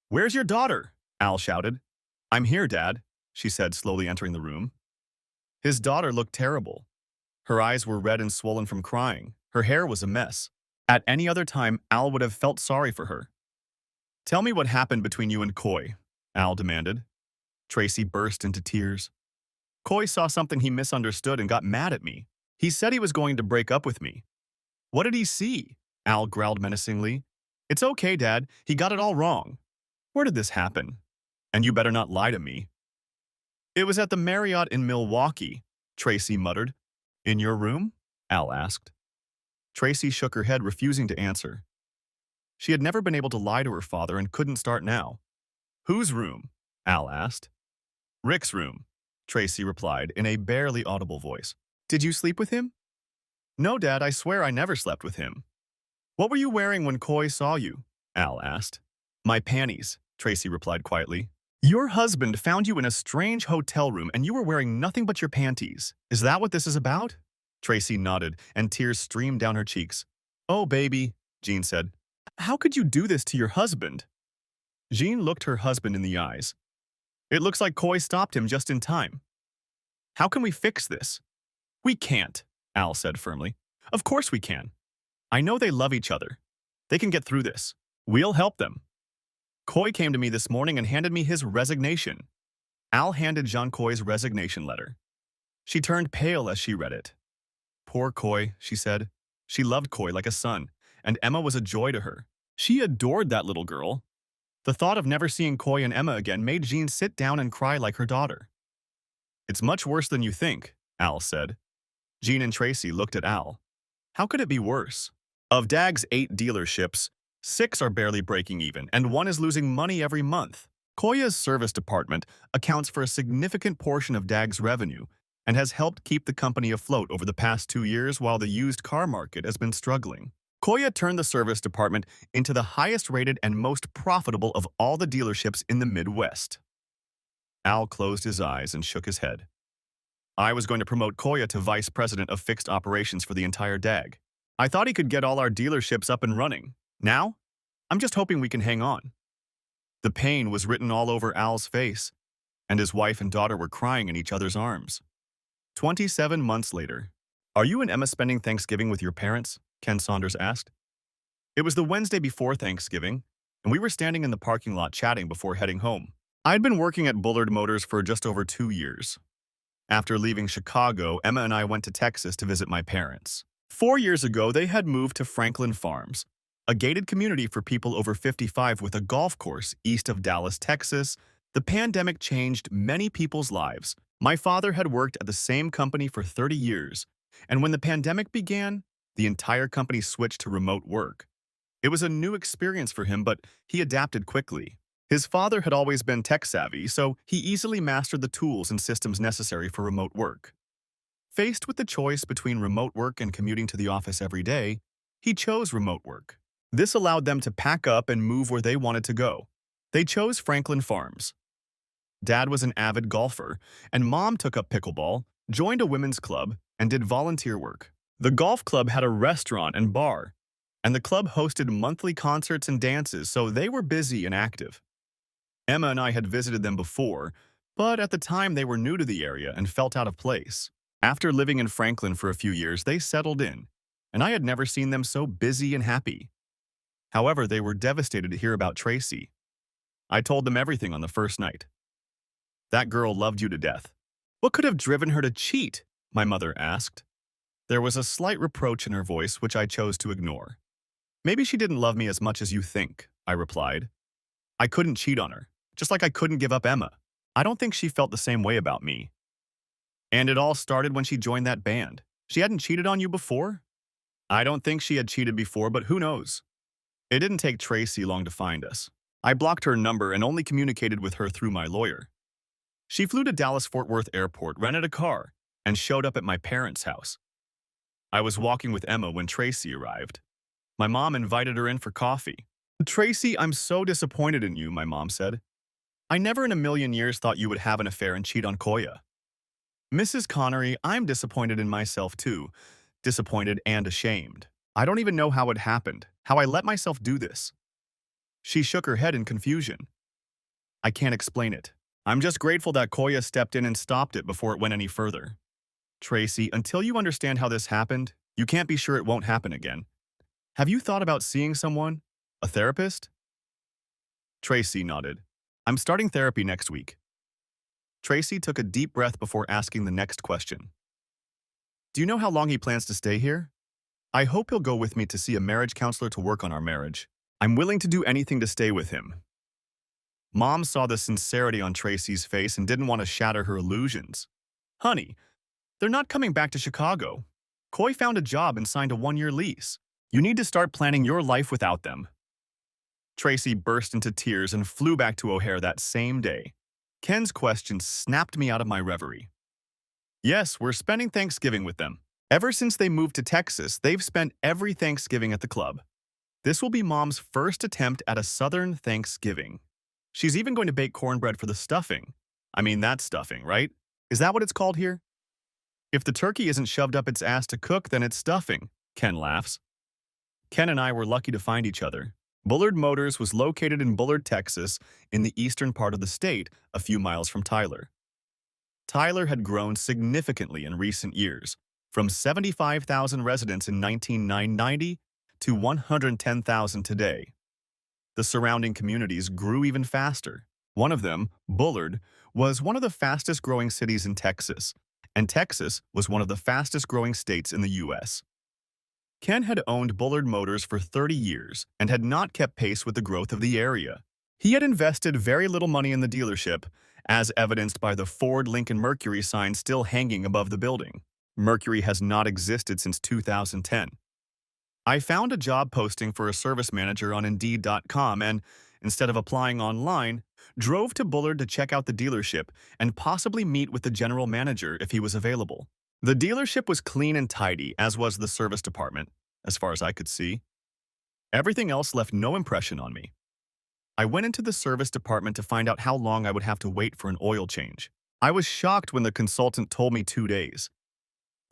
Where's your daughter? Al shouted. I'm here, Dad, she said, slowly entering the room. His daughter looked terrible. Her eyes were red and swollen from crying. Her hair was a mess. At any other time, Al would have felt sorry for her. Tell me what happened between you and Coy, Al demanded. Tracy burst into tears. Coy saw something he misunderstood and got mad at me. He said he was going to break up with me. What did he see? Al growled menacingly. It's okay, Dad. He got it all wrong. Where did this happen? And you better not lie to me. It was at the Marriott in Milwaukee, Tracy muttered. In your room? Al asked. Tracy shook her head, refusing to answer. She had never been able to lie to her father and couldn't start now. Whose room? Al asked. Rick's room, Tracy replied in a barely audible voice. Did you sleep with him? No, Dad, I swear I never slept with him. What were you wearing when Coy saw you? Al asked. My panties, Tracy replied quietly. Your husband found you in a strange hotel room and you were wearing nothing but your panties. Is that what this is about? Tracy nodded and tears streamed down her cheeks. Oh, baby, Jean said. How could you do this to your husband? Jean looked her husband in the eyes. It looks like Coy stopped him just in time. How can we fix this? We can't, Al said firmly. Of course we can. I know they love each other. They can get through this. We'll help them. Coy came to me this morning and handed me his resignation. Al handed Jean Coy's resignation letter. She turned pale as she read it. Poor Coy, she said. She loved Coy like a son, and Emma was a joy to her. She adored that little girl. The thought of never seeing Coy and Emma again made Jean sit down and cry like her daughter. It's much worse than you think, Al said. Jean and Tracy looked at Al. How could it be worse? Of Dag's 8 dealerships, 6 are barely breaking even, and 1 is losing money every month. Koya's service department accounts for a significant portion of Dag's revenue and has helped keep the company afloat over the past 2 years while the used car market has been struggling. Koya turned the service department into the highest-rated and most profitable of all the dealerships in the Midwest. Al closed his eyes and shook his head. I was going to promote Koya to vice president of fixed operations for the entire DAG. I thought he could get all our dealerships up and running. Now, I'm just hoping we can hang on. The pain was written all over Al's face, and his wife and daughter were crying in each other's arms. 27 months later. Are you and Emma spending Thanksgiving with your parents? Ken Saunders asked. It was the Wednesday before Thanksgiving, and we were standing in the parking lot chatting before heading home. I'd been working at Bullard Motors for just over 2 years. After leaving Chicago, Emma and I went to Texas to visit my parents. 4 years ago, they had moved to Franklin Farms, a gated community for people over 55 with a golf course east of Dallas, Texas. The pandemic changed many people's lives. My father had worked at the same company for 30 years, and when the pandemic began, the entire company switched to remote work. It was a new experience for him, but he adapted quickly. His father had always been tech-savvy, so he easily mastered the tools and systems necessary for remote work. Faced with the choice between remote work and commuting to the office every day, he chose remote work. This allowed them to pack up and move where they wanted to go. They chose Franklin Farms. Dad was an avid golfer, and Mom took up pickleball, joined a women's club, and did volunteer work. The golf club had a restaurant and bar, and the club hosted monthly concerts and dances, so they were busy and active. Emma and I had visited them before, but at the time they were new to the area and felt out of place. After living in Franklin for a few years, they settled in, and I had never seen them so busy and happy. However, they were devastated to hear about Tracy. I told them everything on the first night. That girl loved you to death. What could have driven her to cheat? My mother asked. There was a slight reproach in her voice, which I chose to ignore. Maybe she didn't love me as much as you think, I replied. I couldn't cheat on her, just like I couldn't give up Emma. I don't think she felt the same way about me. And it all started when she joined that band. She hadn't cheated on you before? I don't think she had cheated before, but who knows? It didn't take Tracy long to find us. I blocked her number and only communicated with her through my lawyer. She flew to Dallas-Fort Worth Airport, rented a car, and showed up at my parents' house. I was walking with Emma when Tracy arrived. My mom invited her in for coffee. Tracy, I'm so disappointed in you, my mom said. I never in a million years thought you would have an affair and cheat on Koya. Mrs. Connery, I'm disappointed in myself too. Disappointed and ashamed. I don't even know how it happened, how I let myself do this. She shook her head in confusion. I can't explain it. I'm just grateful that Koya stepped in and stopped it before it went any further. Tracy, until you understand how this happened, you can't be sure it won't happen again. Have you thought about seeing someone? A therapist? Tracy nodded. I'm starting therapy next week. Tracy took a deep breath before asking the next question. Do you know how long he plans to stay here? I hope he'll go with me to see a marriage counselor to work on our marriage. I'm willing to do anything to stay with him. Mom saw the sincerity on Tracy's face and didn't want to shatter her illusions. Honey, they're not coming back to Chicago. Coy found a job and signed a 1-year lease. You need to start planning your life without them. Tracy burst into tears and flew back to O'Hare that same day. Ken's question snapped me out of my reverie. Yes, we're spending Thanksgiving with them. Ever since they moved to Texas, they've spent every Thanksgiving at the club. This will be Mom's first attempt at a Southern Thanksgiving. She's even going to bake cornbread for the stuffing. I mean, that's stuffing, right? Is that what it's called here? If the turkey isn't shoved up its ass to cook, then it's stuffing, Ken laughs. Ken and I were lucky to find each other. Bullard Motors was located in Bullard, Texas, in the eastern part of the state, a few miles from Tyler. Tyler had grown significantly in recent years, from 75,000 residents in 1990 to 110,000 today. The surrounding communities grew even faster. One of them, Bullard, was one of the fastest-growing cities in Texas, and Texas was one of the fastest-growing states in the U.S. Ken had owned Bullard Motors for 30 years and had not kept pace with the growth of the area. He had invested very little money in the dealership, as evidenced by the Ford Lincoln Mercury sign still hanging above the building. Mercury has not existed since 2010. I found a job posting for a service manager on Indeed.com and, instead of applying online, drove to Bullard to check out the dealership and possibly meet with the general manager if he was available. The dealership was clean and tidy, as was the service department, as far as I could see. Everything else left no impression on me. I went into the service department to find out how long I would have to wait for an oil change. I was shocked when the consultant told me 2 days.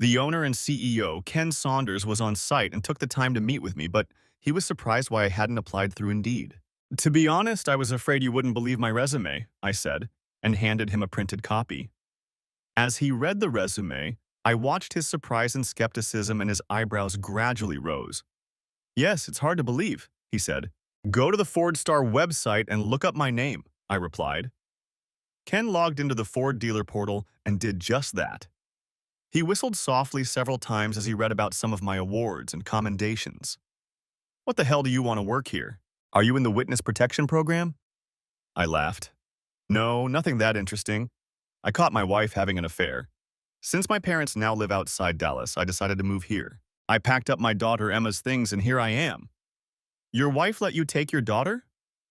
The owner and CEO, Ken Saunders, was on site and took the time to meet with me, but he was surprised why I hadn't applied through Indeed. To be honest, I was afraid you wouldn't believe my resume, I said, and handed him a printed copy. As he read the resume, I watched his surprise and skepticism, and his eyebrows gradually rose. Yes, it's hard to believe, he said. Go to the Ford Star website and look up my name, I replied. Ken logged into the Ford dealer portal and did just that. He whistled softly several times as he read about some of my awards and commendations. What the hell do you want to work here? Are you in the witness protection program? I laughed. No, nothing that interesting. I caught my wife having an affair. Since my parents now live outside Dallas, I decided to move here. I packed up my daughter Emma's things and here I am. Your wife let you take your daughter?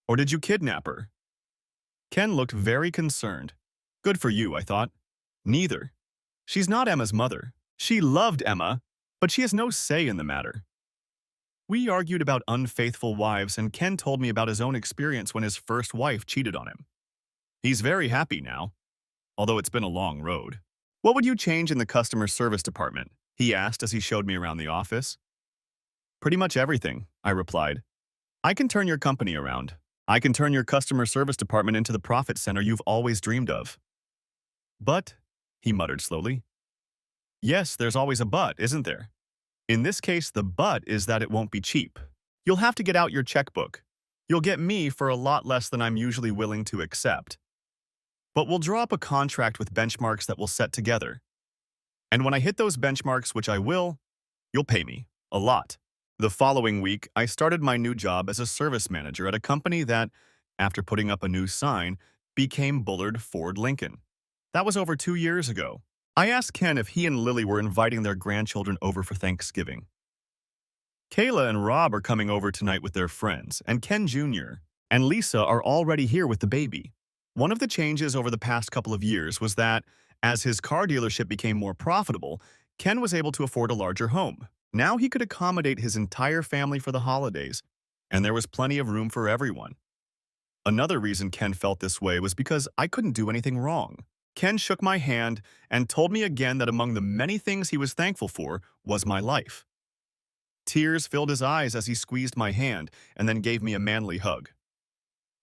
Or did you kidnap her? Ken looked very concerned. Good for you, I thought. Neither. She's not Emma's mother. She loved Emma, but she has no say in the matter. We argued about unfaithful wives, and Ken told me about his own experience when his first wife cheated on him. He's very happy now, although it's been a long road. What would you change in the customer service department? He asked as he showed me around the office. Pretty much everything, I replied. I can turn your company around. I can turn your customer service department into the profit center you've always dreamed of. But, he muttered slowly. Yes, there's always a but, isn't there? In this case, the but is that it won't be cheap. You'll have to get out your checkbook. You'll get me for a lot less than I'm usually willing to accept. But we'll draw up a contract with benchmarks that we'll set together. And when I hit those benchmarks, which I will, you'll pay me. A lot. The following week, I started my new job as a service manager at a company that, after putting up a new sign, became Bullard Ford Lincoln. That was over 2 years ago. I asked Ken if he and Lily were inviting their grandchildren over for Thanksgiving. Kayla and Rob are coming over tonight with their friends, and Ken Jr. and Lisa are already here with the baby. One of the changes over the past couple of years was that, as his car dealership became more profitable, Ken was able to afford a larger home. Now he could accommodate his entire family for the holidays, and there was plenty of room for everyone. Another reason Ken felt this way was because I couldn't do anything wrong. Ken shook my hand and told me again that among the many things he was thankful for was my life. Tears filled his eyes as he squeezed my hand and then gave me a manly hug.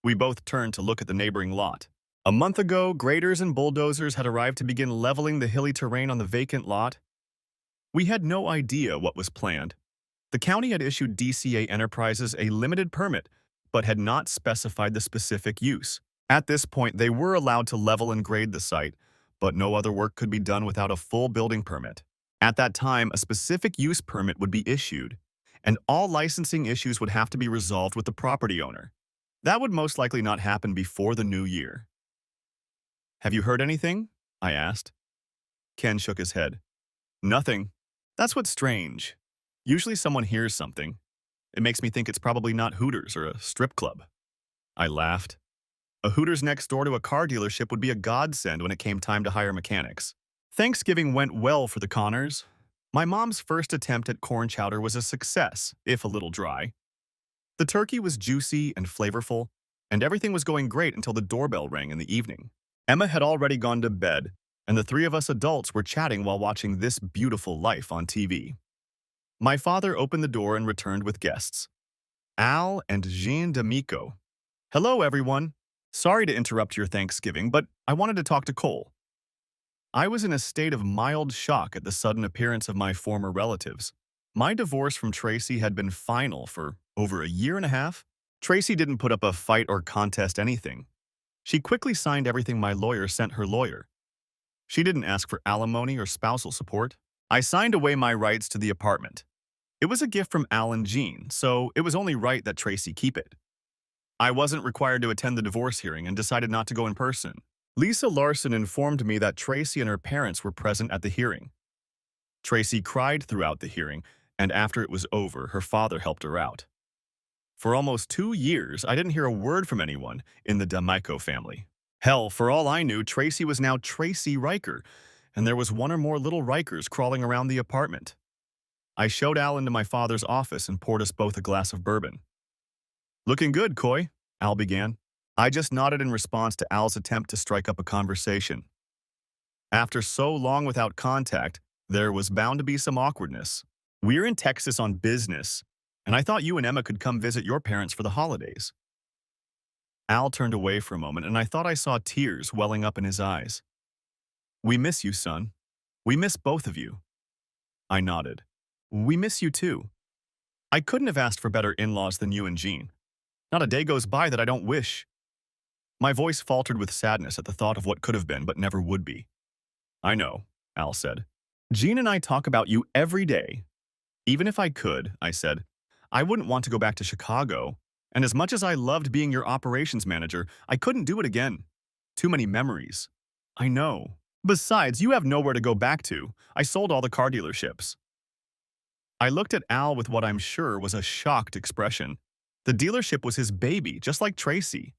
We both turned to look at the neighboring lot. A month ago, graders and bulldozers had arrived to begin leveling the hilly terrain on the vacant lot. We had no idea what was planned. The county had issued DCA Enterprises a limited permit, but had not specified the specific use. At this point, they were allowed to level and grade the site, but no other work could be done without a full building permit. At that time, a specific use permit would be issued, and all licensing issues would have to be resolved with the property owner. That would most likely not happen before the new year. Have you heard anything? I asked. Ken shook his head. Nothing. That's what's strange. Usually someone hears something. It makes me think it's probably not Hooters or a strip club. I laughed. A Hooters next door to a car dealership would be a godsend when it came time to hire mechanics. Thanksgiving went well for the Connors. My mom's first attempt at corn chowder was a success, if a little dry. The turkey was juicy and flavorful, and everything was going great until the doorbell rang in the evening. Emma had already gone to bed, and the three of us adults were chatting while watching This Beautiful Life on TV. My father opened the door and returned with guests. Al and Jean D'Amico. Hello, everyone. Sorry to interrupt your Thanksgiving, but I wanted to talk to Cole. I was in a state of mild shock at the sudden appearance of my former relatives. My divorce from Tracy had been final for over a year and a half. Tracy didn't put up a fight or contest anything. She quickly signed everything my lawyer sent her lawyer. She didn't ask for alimony or spousal support. I signed away my rights to the apartment. It was a gift from Al and Jean, so it was only right that Tracy keep it. I wasn't required to attend the divorce hearing and decided not to go in person. Lisa Larson informed me that Tracy and her parents were present at the hearing. Tracy cried throughout the hearing, and after it was over, her father helped her out. For almost 2 years, I didn't hear a word from anyone in the D'Amico family. Hell, for all I knew, Tracy was now Tracy Riker, and there was one or more little Rikers crawling around the apartment. I showed Al into my father's office and poured us both a glass of bourbon. "Looking good, Coy," Al began. I just nodded in response to Al's attempt to strike up a conversation. After so long without contact, there was bound to be some awkwardness. "We're in Texas on business, and I thought you and Emma could come visit your parents for the holidays." Al turned away for a moment, and I thought I saw tears welling up in his eyes. "We miss you, son. We miss both of you." I nodded. "We miss you too. I couldn't have asked for better in-laws than you and Jean. Not a day goes by that I don't wish." My voice faltered with sadness at the thought of what could have been but never would be. "I know," Al said. "Jean and I talk about you every day. Even if I could," I said, "I wouldn't want to go back to Chicago. And as much as I loved being your operations manager, I couldn't do it again. Too many memories." "I know. Besides, you have nowhere to go back to. I sold all the car dealerships." I looked at Al with what I'm sure was a shocked expression. The dealership was his baby, just like Tracy.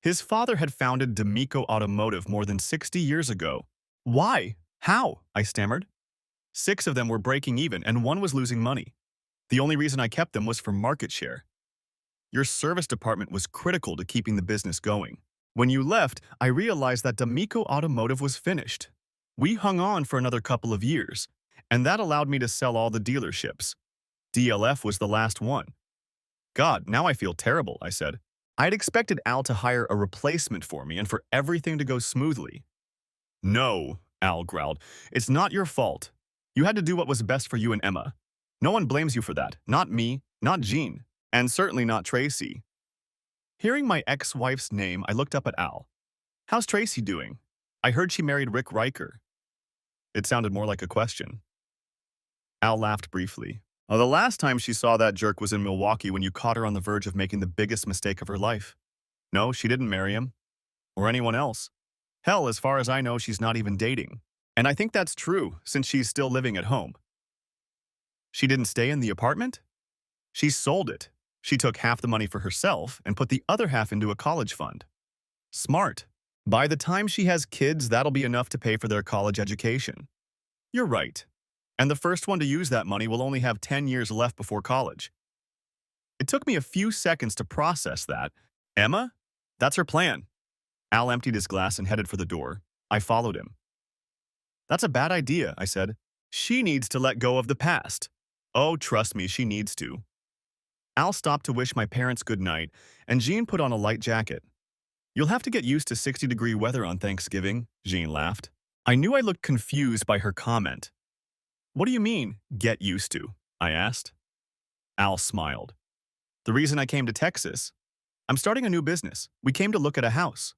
His father had founded D'Amico Automotive more than 60 years ago. "Why? How?" I stammered. 6 of them were breaking even, and 1 was losing money. The only reason I kept them was for market share. Your service department was critical to keeping the business going. When you left, I realized that D'Amico Automotive was finished. We hung on for another couple of years, and that allowed me to sell all the dealerships. DLF was the last one. "God, now I feel terrible," I said. I'd expected Al to hire a replacement for me and for everything to go smoothly. "No," Al growled. "It's not your fault. You had to do what was best for you and Emma. No one blames you for that. Not me, not Jean, and certainly not Tracy." Hearing my ex-wife's name, I looked up at Al. "How's Tracy doing? I heard she married Rick Riker." It sounded more like a question. Al laughed briefly. "Oh, the last time she saw that jerk was in Milwaukee when you caught her on the verge of making the biggest mistake of her life. No, she didn't marry him. Or anyone else. Hell, as far as I know, she's not even dating. And I think that's true, since she's still living at home." "She didn't stay in the apartment?" "She sold it. She took half the money for herself and put the other half into a college fund. Smart. By the time she has kids, that'll be enough to pay for their college education." "You're right. And the first one to use that money will only have 10 years left before college." It took me a few seconds to process that. "Emma? That's her plan." Al emptied his glass and headed for the door. I followed him. "That's a bad idea," I said. "She needs to let go of the past." "Oh, trust me, she needs to." Al stopped to wish my parents good night, and Jean put on a light jacket. "You'll have to get used to 60-degree weather on Thanksgiving," Jean laughed. I knew I looked confused by her comment. "What do you mean, get used to?" I asked. Al smiled. "The reason I came to Texas. I'm starting a new business. We came to look at a house."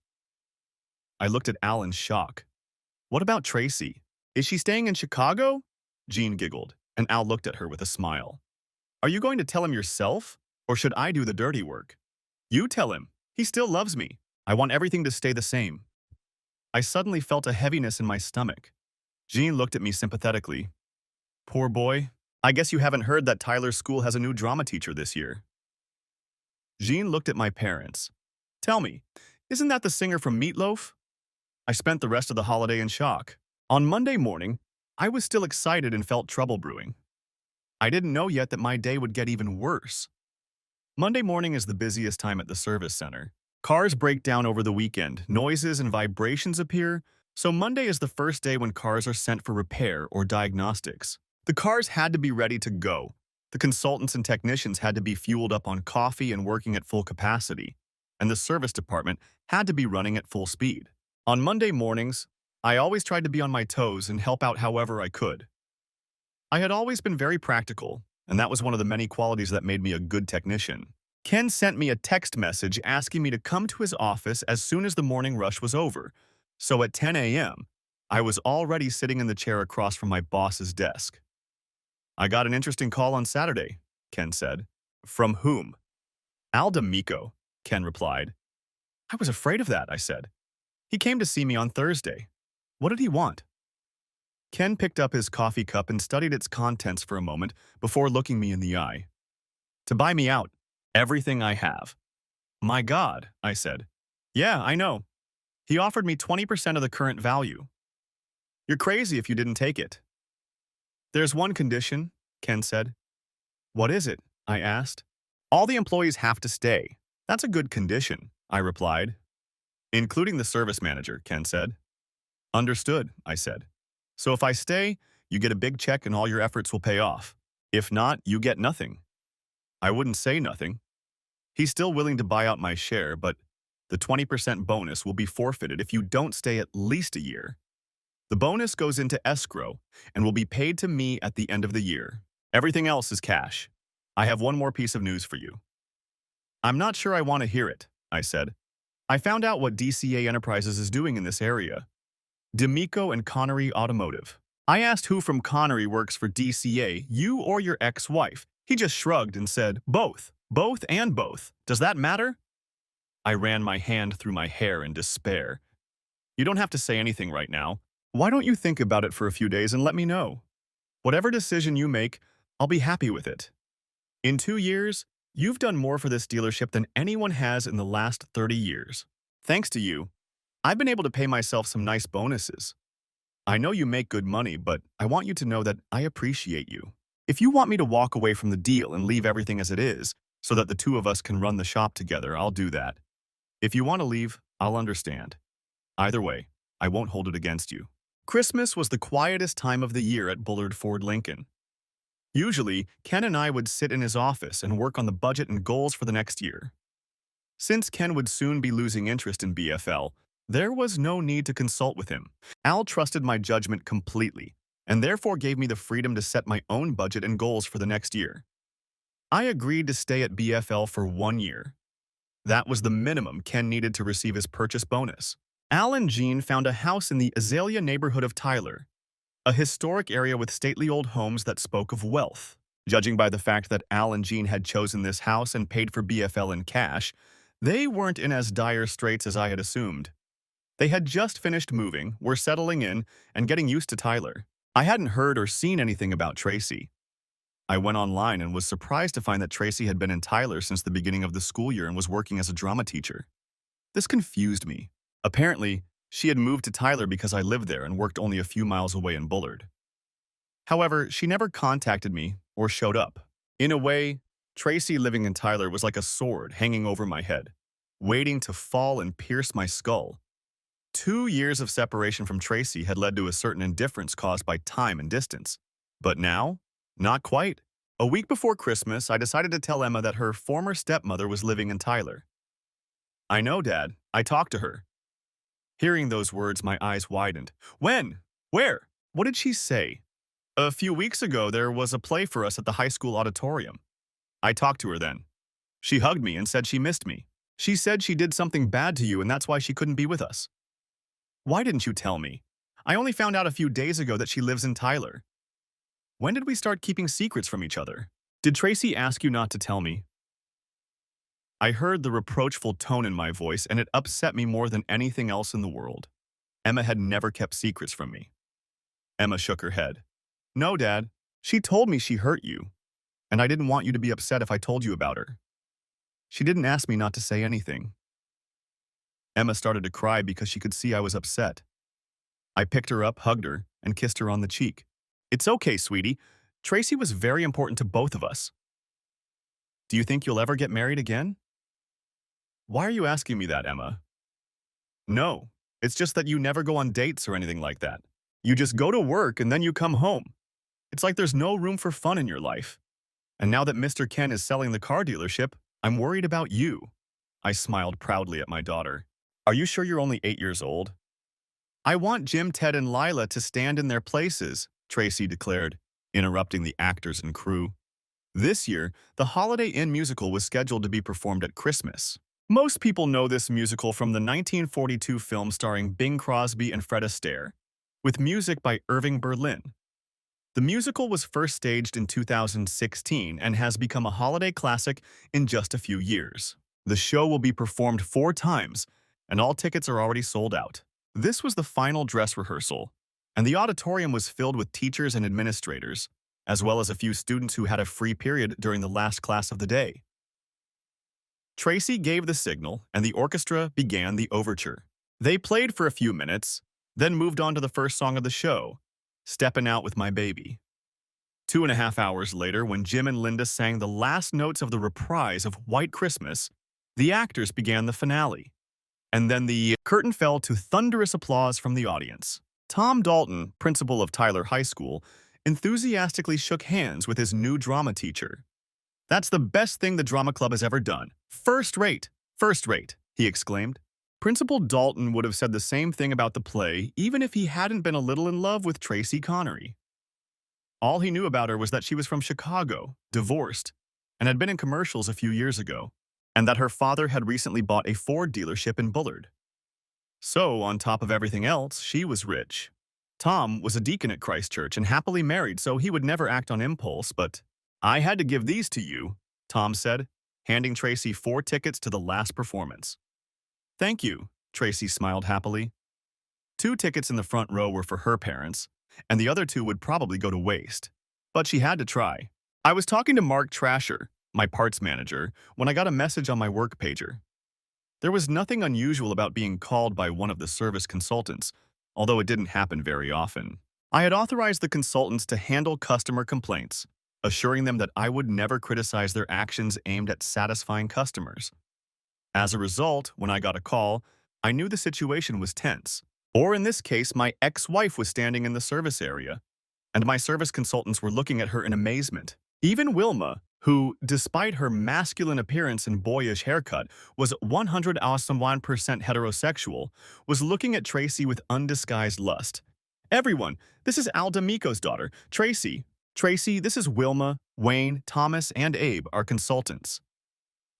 I looked at Al in shock. "What about Tracy? Is she staying in Chicago?" Jean giggled, and Al looked at her with a smile. "Are you going to tell him yourself, or should I do the dirty work?" "You tell him. He still loves me. I want everything to stay the same." I suddenly felt a heaviness in my stomach. Jean looked at me sympathetically. "Poor boy. I guess you haven't heard that Tyler's school has a new drama teacher this year." Jean looked at my parents. "Tell me, isn't that the singer from Meatloaf?" I spent the rest of the holiday in shock. On Monday morning, I was still excited and felt trouble brewing. I didn't know yet that my day would get even worse. Monday morning is the busiest time at the service center. Cars break down over the weekend, noises and vibrations appear, so Monday is the first day when cars are sent for repair or diagnostics. The cars had to be ready to go. The consultants and technicians had to be fueled up on coffee and working at full capacity, and the service department had to be running at full speed. On Monday mornings, I always tried to be on my toes and help out however I could. I had always been very practical, and that was one of the many qualities that made me a good technician. Ken sent me a text message asking me to come to his office as soon as the morning rush was over, so at 10 a.m., I was already sitting in the chair across from my boss's desk. "I got an interesting call on Saturday," Ken said. "From whom?" "Al D'Amico. Ken replied. I was afraid of that, I said. He came to see me on Thursday. What did he want? Ken picked up his coffee cup and studied its contents for a moment before looking me in the eye. To buy me out. Everything I have. My God, I said. Yeah, I know. He offered me 20% of the current value. You're crazy if you didn't take it. There's one condition, Ken said. What is it? I asked. All the employees have to stay. That's a good condition, I replied. Including the service manager, Ken said. Understood, I said. So if I stay, you get a big check and all your efforts will pay off. If not, you get nothing. I wouldn't say nothing. He's still willing to buy out my share, but the 20% bonus will be forfeited if you don't stay at least a year. The bonus goes into escrow and will be paid to me at the end of the year. Everything else is cash. I have one more piece of news for you. I'm not sure I want to hear it, I said. I found out what DCA Enterprises is doing in this area. D'Amico and Connery Automotive. I asked who from Connery works for DCA, you or your ex-wife. He just shrugged and said, both. Both and both. Does that matter? I ran my hand through my hair in despair. You don't have to say anything right now. Why don't you think about it for a few days and let me know? Whatever decision you make, I'll be happy with it. In 2 years, you've done more for this dealership than anyone has in the last 30 years. Thanks to you, I've been able to pay myself some nice bonuses. I know you make good money, but I want you to know that I appreciate you. If you want me to walk away from the deal and leave everything as it is, so that the two of us can run the shop together, I'll do that. If you want to leave, I'll understand. Either way, I won't hold it against you. Christmas was the quietest time of the year at Bullard Ford Lincoln. Usually, Ken and I would sit in his office and work on the budget and goals for the next year. Since Ken would soon be losing interest in BFL, there was no need to consult with him. Al trusted my judgment completely, and therefore gave me the freedom to set my own budget and goals for the next year. I agreed to stay at BFL for 1 year. That was the minimum Ken needed to receive his purchase bonus. Al and Jean found a house in the Azalea neighborhood of Tyler, a historic area with stately old homes that spoke of wealth. Judging by the fact that Al and Jean had chosen this house and paid for BFL in cash, they weren't in as dire straits as I had assumed. They had just finished moving, were settling in, and getting used to Tyler. I hadn't heard or seen anything about Tracy. I went online and was surprised to find that Tracy had been in Tyler since the beginning of the school year and was working as a drama teacher. This confused me. Apparently, she had moved to Tyler because I lived there and worked only a few miles away in Bullard. However, she never contacted me or showed up. In a way, Tracy living in Tyler was like a sword hanging over my head, waiting to fall and pierce my skull. 2 years of separation from Tracy had led to a certain indifference caused by time and distance. But now, not quite. A week before Christmas, I decided to tell Emma that her former stepmother was living in Tyler. I know, Dad. I talked to her. Hearing those words, my eyes widened. When? Where? What did she say? A few weeks ago, there was a play for us at the high school auditorium. I talked to her then. She hugged me and said she missed me. She said she did something bad to you and that's why she couldn't be with us. Why didn't you tell me? I only found out a few days ago that she lives in Tyler. When did we start keeping secrets from each other? Did Tracy ask you not to tell me? I heard the reproachful tone in my voice, and it upset me more than anything else in the world. Emma had never kept secrets from me. Emma shook her head. No, Dad. She told me she hurt you, and I didn't want you to be upset if I told you about her. She didn't ask me not to say anything. Emma started to cry because she could see I was upset. I picked her up, hugged her, and kissed her on the cheek. It's okay, sweetie. Tracy was very important to both of us. Do you think you'll ever get married again? Why are you asking me that, Emma? No, it's just that you never go on dates or anything like that. You just go to work and then you come home. It's like there's no room for fun in your life. And now that Mr. Ken is selling the car dealership, I'm worried about you. I smiled proudly at my daughter. Are you sure you're only 8 years old? I want Jim, Ted, and Lila to stand in their places, Tracy declared, interrupting the actors and crew. This year, the Holiday Inn musical was scheduled to be performed at Christmas. Most people know this musical from the 1942 film starring Bing Crosby and Fred Astaire, with music by Irving Berlin. The musical was first staged in 2016 and has become a holiday classic in just a few years. The show will be performed 4 times, and all tickets are already sold out. This was the final dress rehearsal, and the auditorium was filled with teachers and administrators, as well as a few students who had a free period during the last class of the day. Tracy gave the signal, and the orchestra began the overture. They played for a few minutes, then moved on to the first song of the show, Steppin' Out with My Baby. 2.5 hours later, when Jim and Linda sang the last notes of the reprise of White Christmas, the actors began the finale. And then the curtain fell to thunderous applause from the audience. Tom Dalton, principal of Tyler High School, enthusiastically shook hands with his new drama teacher. "That's the best thing the drama club has ever done. First rate, he exclaimed. Principal Dalton would have said the same thing about the play even if he hadn't been a little in love with Tracy Connery. All he knew about her was that she was from Chicago, divorced, and had been in commercials a few years ago, and that her father had recently bought a Ford dealership in Bullard. So, on top of everything else, she was rich. Tom was a deacon at Christ Church and happily married, so he would never act on impulse, but "I had to give these to you," Tom said, handing Tracy 4 tickets to the last performance. "Thank you," Tracy smiled happily. 2 tickets in the front row were for her parents, and the other 2 would probably go to waste. But she had to try. I was talking to Mark Trasher, my parts manager, when I got a message on my work pager. There was nothing unusual about being called by one of the service consultants, although it didn't happen very often. I had authorized the consultants to handle customer complaints, assuring them that I would never criticize their actions aimed at satisfying customers. As a result, when I got a call, I knew the situation was tense. Or in this case, my ex-wife was standing in the service area, and my service consultants were looking at her in amazement. Even Wilma, who, despite her masculine appearance and boyish haircut, was 101% heterosexual, was looking at Tracy with undisguised lust. "Everyone, this is Al D'Amico's daughter, Tracy. Tracy, this is Wilma, Wayne, Thomas, and Abe, our consultants."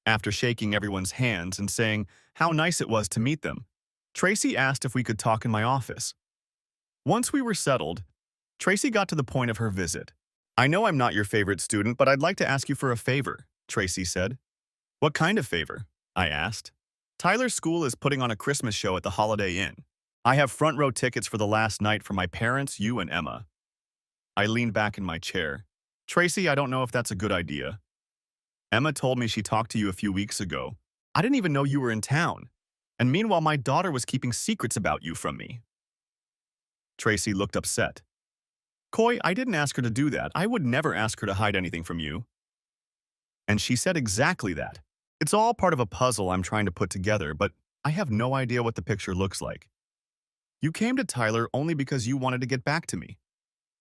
After shaking everyone's hands and saying how nice it was to meet them, Tracy asked if we could talk in my office. Once we were settled, Tracy got to the point of her visit. "I know I'm not your favorite student, but I'd like to ask you for a favor," Tracy said. "What kind of favor?" I asked. "Tyler's school is putting on a Christmas show at the Holiday Inn. I have front row tickets for the last night for my parents, you, and Emma." I leaned back in my chair. "Tracy, I don't know if that's a good idea. Emma told me she talked to you a few weeks ago. I didn't even know you were in town. And meanwhile, my daughter was keeping secrets about you from me." Tracy looked upset. "Coy, I didn't ask her to do that. I would never ask her to hide anything from you." And she said exactly that. "It's all part of a puzzle I'm trying to put together, but I have no idea what the picture looks like. You came to Tyler only because you wanted to get back to me.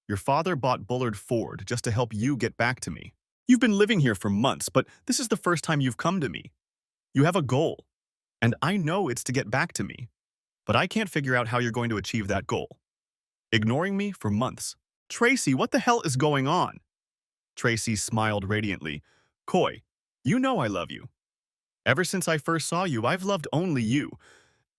Your father bought Bullard Ford just to help you get back to me. You've been living here for months, but this is the first time you've come to me. You have a goal, and I know it's to get back to me, but I can't figure out how you're going to achieve that goal. Ignoring me for months. Tracy, what the hell is going on?" Tracy smiled radiantly. "Coy, you know I love you. Ever since I first saw you, I've loved only you.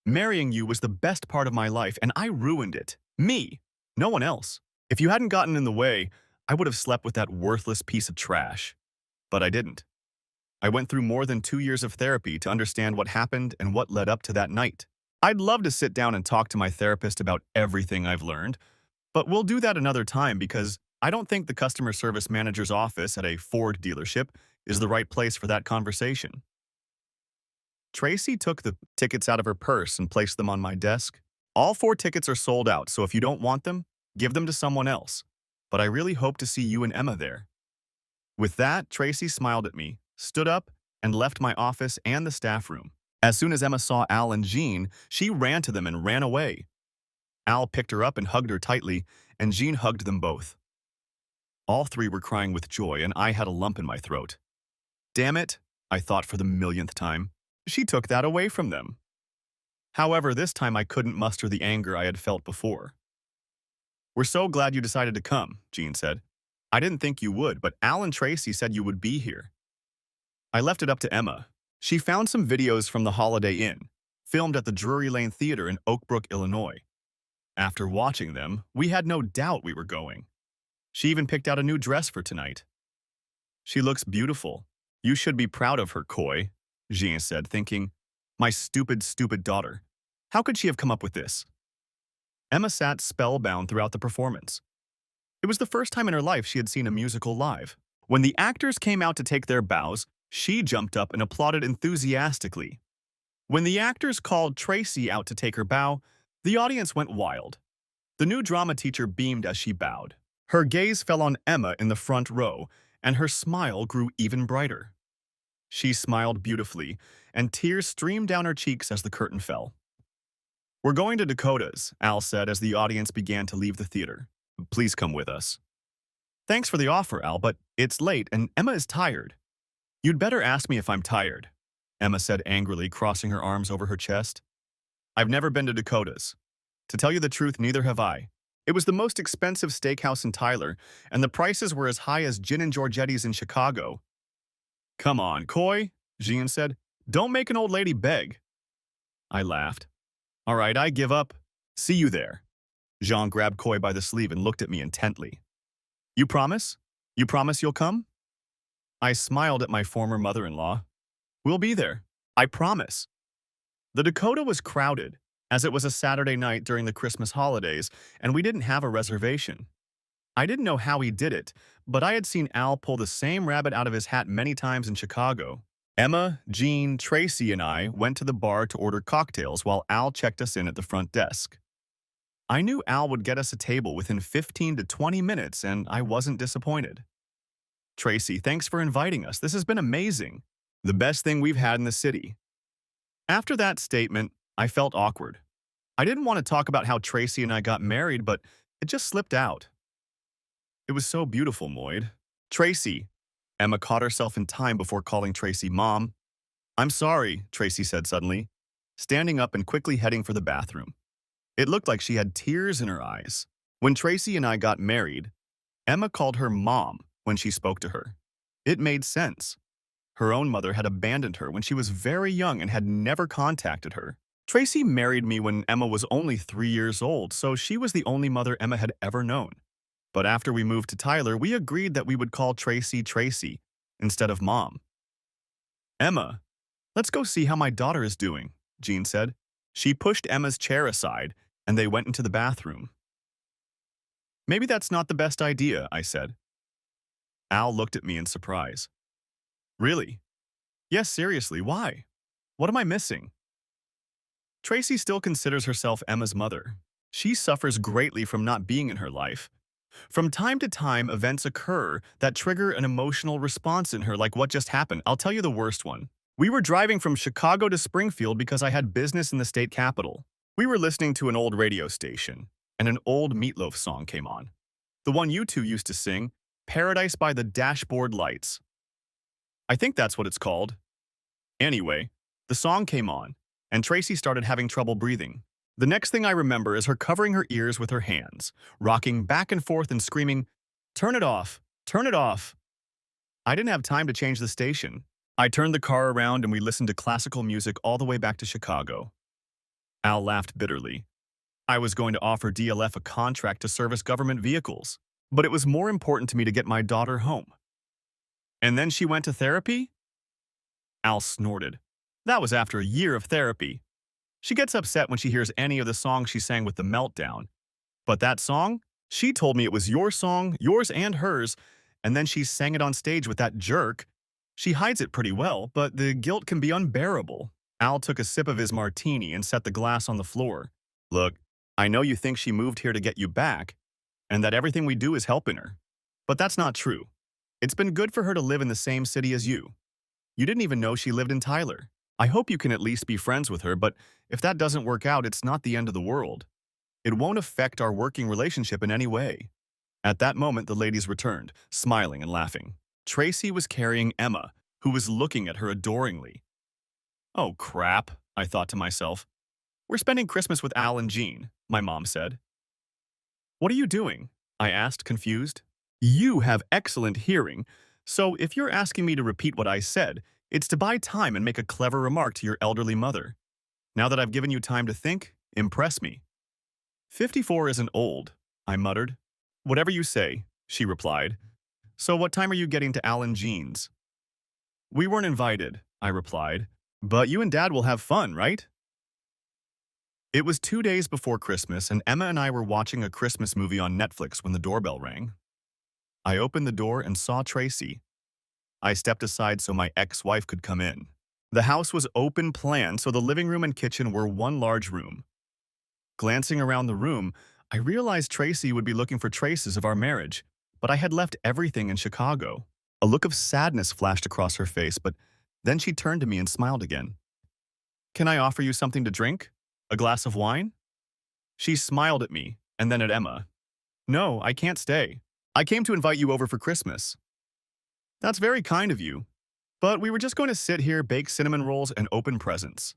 Marrying you was the best part of my life, and I ruined it. Me, no one else. If you hadn't gotten in the way, I would have slept with that worthless piece of trash. But I didn't. I went through more than 2 years of therapy to understand what happened and what led up to that night. I'd love to sit down and talk to my therapist about everything I've learned, but we'll do that another time because I don't think the customer service manager's office at a Ford dealership is the right place for that conversation." Tracy took the tickets out of her purse and placed them on my desk. "All 4 tickets are sold out, so if you don't want them, give them to someone else. But I really hope to see you and Emma there." With that, Tracy smiled at me, stood up, and left my office and the staff room. As soon as Emma saw Al and Jean, she ran to them and ran away. Al picked her up and hugged her tightly, and Jean hugged them both. All 3 were crying with joy, and I had a lump in my throat. Damn it, I thought for the millionth time. She took that away from them. However, this time I couldn't muster the anger I had felt before. "We're so glad you decided to come," Jean said. "I didn't think you would, but Al and Tracy said you would be here." I left it up to Emma. She found some videos from the Holiday Inn, filmed at the Drury Lane Theater in Oak Brook, Illinois. After watching them, we had no doubt we were going. She even picked out a new dress for tonight. "She looks beautiful. You should be proud of her, Coy," Jean said, thinking, my stupid, stupid daughter. How could she have come up with this? Emma sat spellbound throughout the performance. It was the first time in her life she had seen a musical live. When the actors came out to take their bows, she jumped up and applauded enthusiastically. When the actors called Tracy out to take her bow, the audience went wild. The new drama teacher beamed as she bowed. Her gaze fell on Emma in the front row, and her smile grew even brighter. She smiled beautifully, and tears streamed down her cheeks as the curtain fell. We're going to Dakota's, Al said as the audience began to leave the theater. Please come with us. Thanks for the offer, Al, but it's late and Emma is tired. You'd better ask me if I'm tired, Emma said angrily, crossing her arms over her chest. I've never been to Dakota's. To tell you the truth, neither have I. It was the most expensive steakhouse in Tyler, and the prices were as high as Gin and Giorgetti's in Chicago. Come on, Coy, Jean said. Don't make an old lady beg. I laughed. All right, I give up. See you there. Jean grabbed Coy by the sleeve and looked at me intently. You promise? You promise you'll come? I smiled at my former mother-in-law. We'll be there. I promise. The Dakota was crowded, as it was a Saturday night during the Christmas holidays, and we didn't have a reservation. I didn't know how he did it, but I had seen Al pull the same rabbit out of his hat many times in Chicago. Emma, Jean, Tracy, and I went to the bar to order cocktails while Al checked us in at the front desk. I knew Al would get us a table within 15 to 20 minutes, and I wasn't disappointed. Tracy, thanks for inviting us. This has been amazing. The best thing we've had in the city. After that statement, I felt awkward. I didn't want to talk about how Tracy and I got married, but it just slipped out. It was so beautiful, Moyd. Tracy. Emma caught herself in time before calling Tracy Mom. I'm sorry, Tracy said suddenly, standing up and quickly heading for the bathroom. It looked like she had tears in her eyes. When Tracy and I got married, Emma called her Mom when she spoke to her. It made sense. Her own mother had abandoned her when she was very young and had never contacted her. Tracy married me when Emma was only 3 years old, so she was the only mother Emma had ever known. But after we moved to Tyler, we agreed that we would call Tracy Tracy instead of Mom. Emma, let's go see how my daughter is doing, Jean said. She pushed Emma's chair aside, and they went into the bathroom. Maybe that's not the best idea, I said. Al looked at me in surprise. Really? Yes, seriously, why? What am I missing? Tracy still considers herself Emma's mother. She suffers greatly from not being in her life. From time to time, events occur that trigger an emotional response in her, like what just happened. I'll tell you the worst one. We were driving from Chicago to Springfield because I had business in the state capital. We were listening to an old radio station, and an old Meatloaf song came on. The one you two used to sing, Paradise by the Dashboard Lights. I think that's what it's called. Anyway, the song came on, and Tracy started having trouble breathing. The next thing I remember is her covering her ears with her hands, rocking back and forth and screaming, "Turn it off! Turn it off!" I didn't have time to change the station. I turned the car around and we listened to classical music all the way back to Chicago. Al laughed bitterly. I was going to offer DLF a contract to service government vehicles, but it was more important to me to get my daughter home. And then she went to therapy? Al snorted. That was after a year of therapy. She gets upset when she hears any of the songs she sang with the meltdown. But that song? She told me it was your song, yours and hers, and then she sang it on stage with that jerk. She hides it pretty well, but the guilt can be unbearable. Al took a sip of his martini and set the glass on the floor. Look, I know you think she moved here to get you back, and that everything we do is helping her. But that's not true. It's been good for her to live in the same city as you. You didn't even know she lived in Tyler. I hope you can at least be friends with her, but if that doesn't work out, it's not the end of the world. It won't affect our working relationship in any way. At that moment, the ladies returned, smiling and laughing. Tracy was carrying Emma, who was looking at her adoringly. Oh, crap, I thought to myself. We're spending Christmas with Al and Jean, my mom said. What are you doing? I asked, confused. You have excellent hearing, so if you're asking me to repeat what I said, it's to buy time and make a clever remark to your elderly mother. Now that I've given you time to think, impress me. 54 isn't old, I muttered. Whatever you say, she replied. So what time are you getting to Al and Jean's? We weren't invited, I replied. But you and Dad will have fun, right? It was 2 days before Christmas, and Emma and I were watching a Christmas movie on Netflix when the doorbell rang. I opened the door and saw Tracy. I stepped aside so my ex-wife could come in. The house was open plan, so the living room and kitchen were one large room. Glancing around the room, I realized Tracy would be looking for traces of our marriage, but I had left everything in Chicago. A look of sadness flashed across her face, but then she turned to me and smiled again. "Can I offer you something to drink? A glass of wine?" She smiled at me, and then at Emma. "No, I can't stay. I came to invite you over for Christmas." "That's very kind of you, but we were just going to sit here, bake cinnamon rolls, and open presents."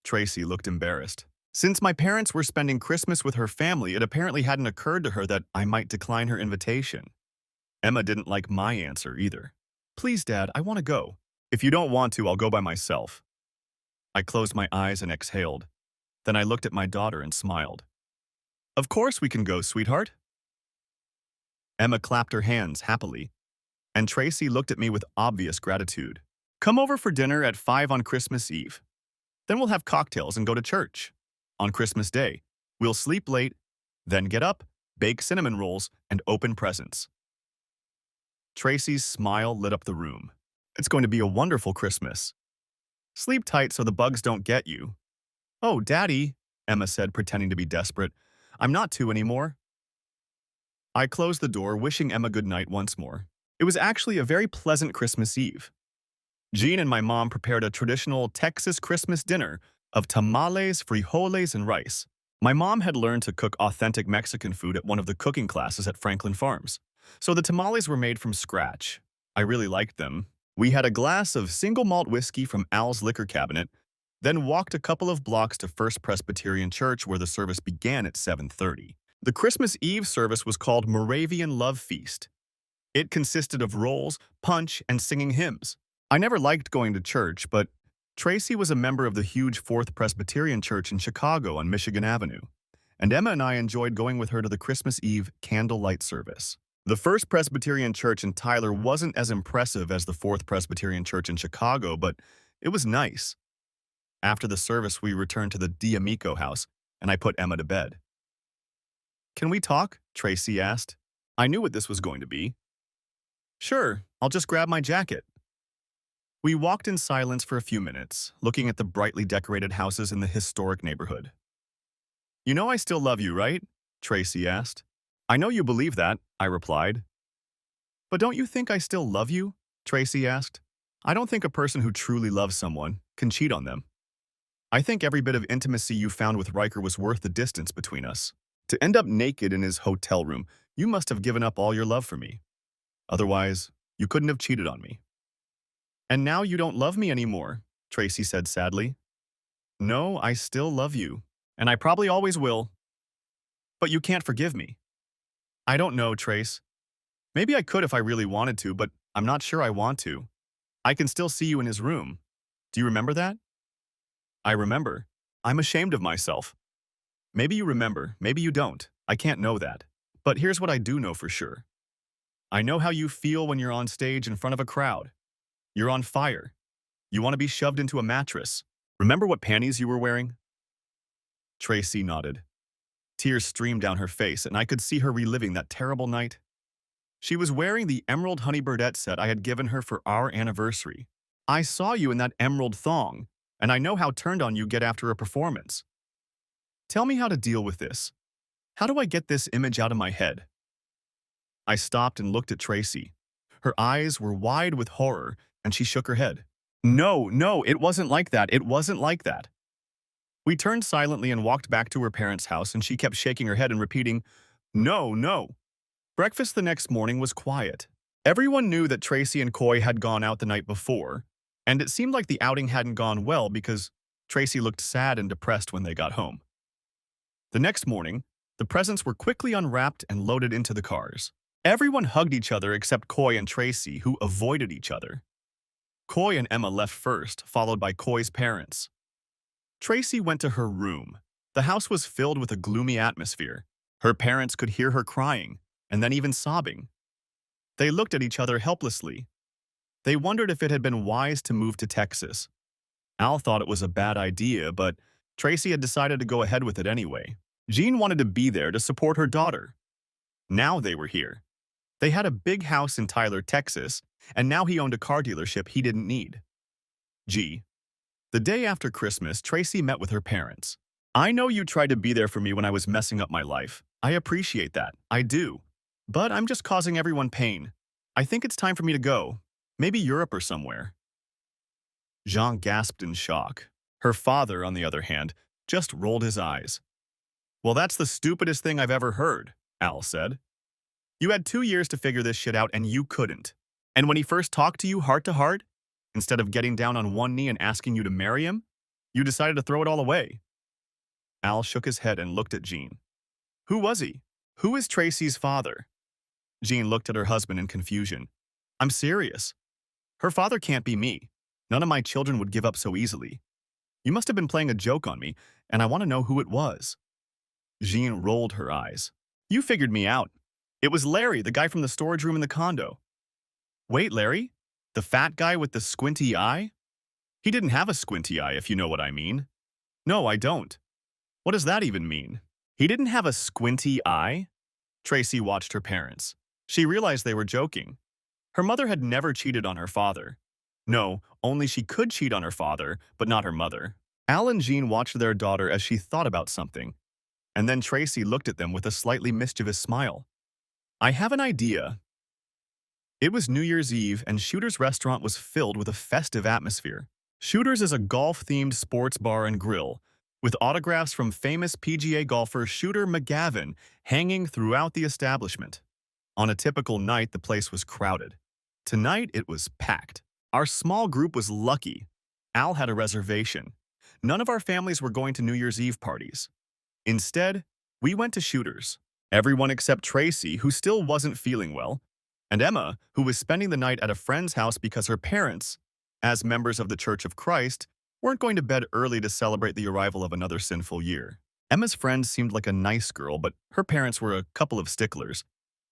Tracy looked embarrassed. Since my parents were spending Christmas with her family, it apparently hadn't occurred to her that I might decline her invitation. Emma didn't like my answer either. "Please, Dad, I want to go." "If you don't want to, I'll go by myself." I closed my eyes and exhaled. Then I looked at my daughter and smiled. "Of course we can go, sweetheart." Emma clapped her hands happily, and Tracy looked at me with obvious gratitude. "Come over for dinner at 5 on Christmas Eve. Then we'll have cocktails and go to church. On Christmas Day, we'll sleep late, then get up, bake cinnamon rolls, and open presents." Tracy's smile lit up the room. "It's going to be a wonderful Christmas. Sleep tight so the bugs don't get you." "Oh, Daddy," Emma said, pretending to be desperate. "I'm not two anymore." I closed the door, wishing Emma good night once more. It was actually a very pleasant Christmas Eve. Jean and my mom prepared a traditional Texas Christmas dinner of tamales, frijoles, and rice. My mom had learned to cook authentic Mexican food at one of the cooking classes at Franklin Farms, so the tamales were made from scratch. I really liked them. We had a glass of single malt whiskey from Al's liquor cabinet, then walked a couple of blocks to First Presbyterian Church where the service began at 7:30. The Christmas Eve service was called Moravian Love Feast. It consisted of rolls, punch, and singing hymns. I never liked going to church, but Tracy was a member of the huge Fourth Presbyterian Church in Chicago on Michigan Avenue, and Emma and I enjoyed going with her to the Christmas Eve candlelight service. The First Presbyterian Church in Tyler wasn't as impressive as the Fourth Presbyterian Church in Chicago, but it was nice. After the service, we returned to the D'Amico house, and I put Emma to bed. "Can we talk?" Tracy asked. I knew what this was going to be. "Sure, I'll just grab my jacket." We walked in silence for a few minutes, looking at the brightly decorated houses in the historic neighborhood. "You know I still love you, right?" Tracy asked. "I know you believe that," I replied. "But don't you think I still love you?" Tracy asked. "I don't think a person who truly loves someone can cheat on them. I think every bit of intimacy you found with Riker was worth the distance between us. To end up naked in his hotel room, you must have given up all your love for me. Otherwise, you couldn't have cheated on me." "And now you don't love me anymore," Tracy said sadly. "No, I still love you, and I probably always will. But you can't forgive me." "I don't know, Trace. Maybe I could if I really wanted to, but I'm not sure I want to. I can still see you in his room. Do you remember that?" "I remember. I'm ashamed of myself." "Maybe you remember, maybe you don't. I can't know that. But here's what I do know for sure. I know how you feel when you're on stage in front of a crowd. You're on fire. You want to be shoved into a mattress. Remember what panties you were wearing?" Tracy nodded. Tears streamed down her face, and I could see her reliving that terrible night. She was wearing the emerald honey birdette set I had given her for our anniversary. "I saw you in that emerald thong, and I know how turned on you get after a performance. Tell me how to deal with this. How do I get this image out of my head?" I stopped and looked at Tracy. Her eyes were wide with horror, and she shook her head. "No, no, it wasn't like that. It wasn't like that." We turned silently and walked back to her parents' house, and she kept shaking her head and repeating, "No, no." Breakfast the next morning was quiet. Everyone knew that Tracy and Coy had gone out the night before, and it seemed like the outing hadn't gone well because Tracy looked sad and depressed when they got home. The next morning, the presents were quickly unwrapped and loaded into the cars. Everyone hugged each other except Coy and Tracy, who avoided each other. Coy and Emma left first, followed by Coy's parents. Tracy went to her room. The house was filled with a gloomy atmosphere. Her parents could hear her crying, and then even sobbing. They looked at each other helplessly. They wondered if it had been wise to move to Texas. Al thought it was a bad idea, but Tracy had decided to go ahead with it anyway. Jean wanted to be there to support her daughter. Now they were here. They had a big house in Tyler, Texas, and now he owned a car dealership he didn't need. G. The day after Christmas, Tracy met with her parents. I know you tried to be there for me when I was messing up my life. I appreciate that. I do. But I'm just causing everyone pain. I think it's time for me to go. Maybe Europe or somewhere. Jean gasped in shock. Her father, on the other hand, just rolled his eyes. Well, that's the stupidest thing I've ever heard, Al said. You had 2 years to figure this shit out and you couldn't. And when he first talked to you heart to heart, instead of getting down on one knee and asking you to marry him, you decided to throw it all away. Al shook his head and looked at Jean. Who was he? Who is Tracy's father? Jean looked at her husband in confusion. I'm serious. Her father can't be me. None of my children would give up so easily. You must have been playing a joke on me, and I want to know who it was. Jean rolled her eyes. You figured me out. It was Larry, the guy from the storage room in the condo. Wait, Larry? The fat guy with the squinty eye? He didn't have a squinty eye, if you know what I mean. No, I don't. What does that even mean? He didn't have a squinty eye? Tracy watched her parents. She realized they were joking. Her mother had never cheated on her father. No, only she could cheat on her father, but not her mother. Al and Jean watched their daughter as she thought about something. And then Tracy looked at them with a slightly mischievous smile. I have an idea. It was New Year's Eve, and Shooter's restaurant was filled with a festive atmosphere. Shooter's is a golf-themed sports bar and grill, with autographs from famous PGA golfer Shooter McGavin hanging throughout the establishment. On a typical night, the place was crowded. Tonight, it was packed. Our small group was lucky. Al had a reservation. None of our families were going to New Year's Eve parties. Instead, we went to Shooter's. Everyone except Tracy, who still wasn't feeling well, and Emma, who was spending the night at a friend's house because her parents, as members of the Church of Christ, weren't going to bed early to celebrate the arrival of another sinful year. Emma's friend seemed like a nice girl, but her parents were a couple of sticklers.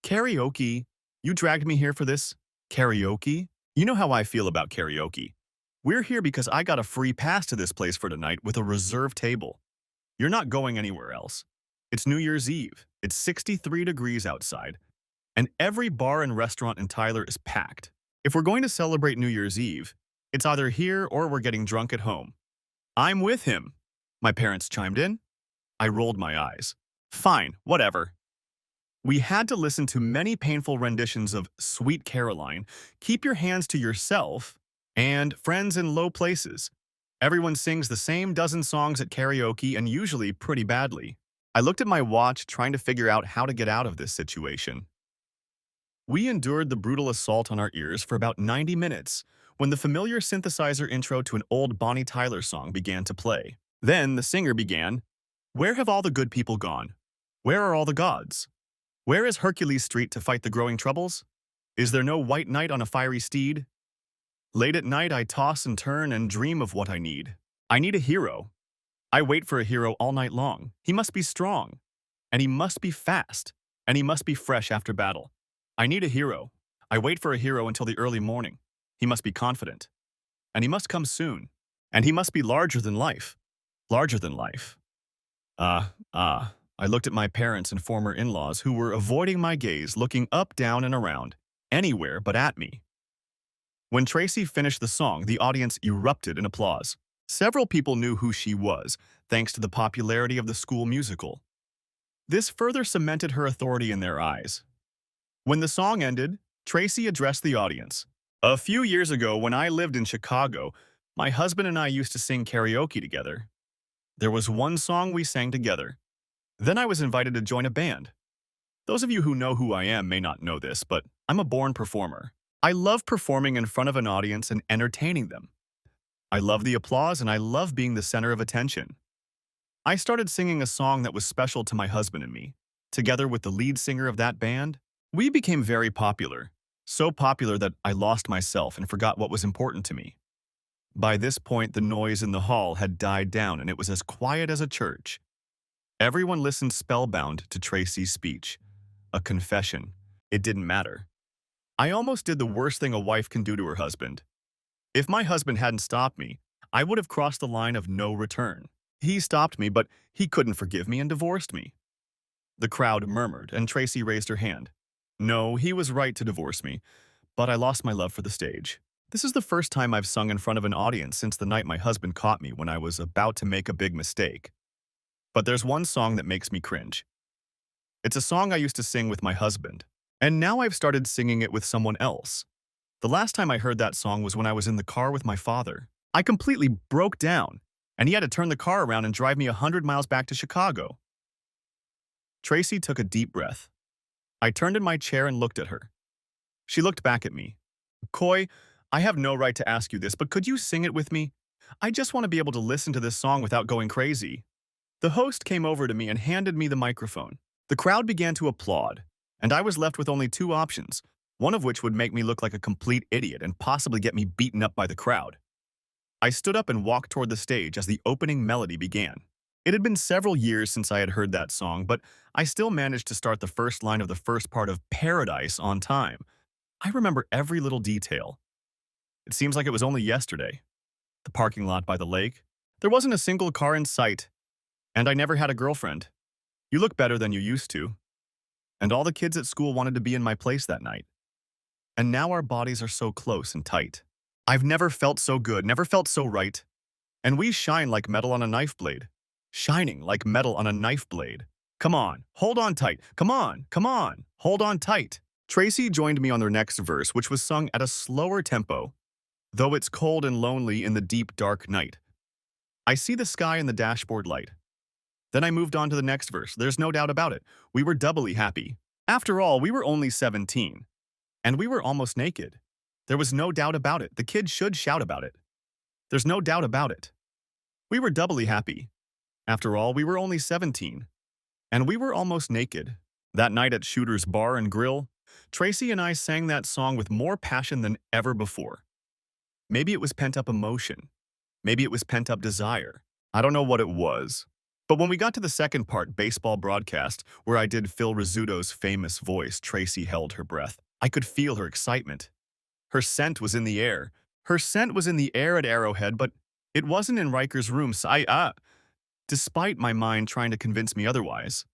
Karaoke? You dragged me here for this? Karaoke? You know how I feel about karaoke. We're here because I got a free pass to this place for tonight with a reserved table. You're not going anywhere else. It's New Year's Eve. It's 63 degrees outside, and every bar and restaurant in Tyler is packed. If we're going to celebrate New Year's Eve, it's either here or we're getting drunk at home. I'm with him, my parents chimed in. I rolled my eyes. Fine, whatever. We had to listen to many painful renditions of Sweet Caroline, Keep Your Hands to Yourself, and Friends in Low Places. Everyone sings the same dozen songs at karaoke and usually pretty badly. I looked at my watch trying to figure out how to get out of this situation. We endured the brutal assault on our ears for about 90 minutes when the familiar synthesizer intro to an old Bonnie Tyler song began to play. Then the singer began, Where have all the good people gone? Where are all the gods? Where is Hercules Street to fight the growing troubles? Is there no white knight on a fiery steed? Late at night I toss and turn and dream of what I need. I need a hero. I wait for a hero all night long. He must be strong, and he must be fast, and he must be fresh after battle. I need a hero. I wait for a hero until the early morning. He must be confident, and he must come soon, and he must be larger than life. Larger than life. I looked at my parents and former in-laws who were avoiding my gaze, looking up, down, and around, anywhere but at me. When Tracy finished the song, the audience erupted in applause. Several people knew who she was, thanks to the popularity of the school musical. This further cemented her authority in their eyes. When the song ended, Tracy addressed the audience. A few years ago, when I lived in Chicago, my husband and I used to sing karaoke together. There was one song we sang together. Then I was invited to join a band. Those of you who know who I am may not know this, but I'm a born performer. I love performing in front of an audience and entertaining them. I love the applause and I love being the center of attention. I started singing a song that was special to my husband and me. Together with the lead singer of that band, we became very popular. So popular that I lost myself and forgot what was important to me. By this point, the noise in the hall had died down and it was as quiet as a church. Everyone listened spellbound to Tracy's speech. A confession. It didn't matter. I almost did the worst thing a wife can do to her husband. If my husband hadn't stopped me, I would have crossed the line of no return. He stopped me, but he couldn't forgive me and divorced me. The crowd murmured, and Tracy raised her hand. No, he was right to divorce me, but I lost my love for the stage. This is the first time I've sung in front of an audience since the night my husband caught me when I was about to make a big mistake. But there's one song that makes me cringe. It's a song I used to sing with my husband, and now I've started singing it with someone else. The last time I heard that song was when I was in the car with my father. I completely broke down, and he had to turn the car around and drive me 100 miles back to Chicago. Tracy took a deep breath. I turned in my chair and looked at her. She looked back at me. Coy, I have no right to ask you this, but could you sing it with me? I just want to be able to listen to this song without going crazy. The host came over to me and handed me the microphone. The crowd began to applaud, and I was left with only two options, one of which would make me look like a complete idiot and possibly get me beaten up by the crowd. I stood up and walked toward the stage as the opening melody began. It had been several years since I had heard that song, but I still managed to start the first line of the first part of Paradise on time. I remember every little detail. It seems like it was only yesterday. The parking lot by the lake. There wasn't a single car in sight, and I never had a girlfriend. You look better than you used to. And all the kids at school wanted to be in my place that night. And now our bodies are so close and tight. I've never felt so good, never felt so right. And we shine like metal on a knife blade. Shining like metal on a knife blade. Come on, hold on tight. Come on, hold on tight. Tracy joined me on their next verse, which was sung at a slower tempo. Though it's cold and lonely in the deep, dark night. I see the sky in the dashboard light. Then I moved on to the next verse. There's no doubt about it. We were doubly happy. After all, we were only 17. And we were almost naked. There was no doubt about it. The kids should shout about it. There's no doubt about it. We were doubly happy. After all, we were only 17. And we were almost naked. That night at Shooter's Bar and Grill, Tracy and I sang that song with more passion than ever before. Maybe it was pent-up emotion. Maybe it was pent-up desire. I don't know what it was. But when we got to the second part, baseball broadcast, where I did Phil Rizzuto's famous voice, Tracy held her breath. I could feel her excitement. Her scent was in the air. Her scent was in the air at Arrowhead, but it wasn't in Riker's room, despite my mind trying to convince me otherwise.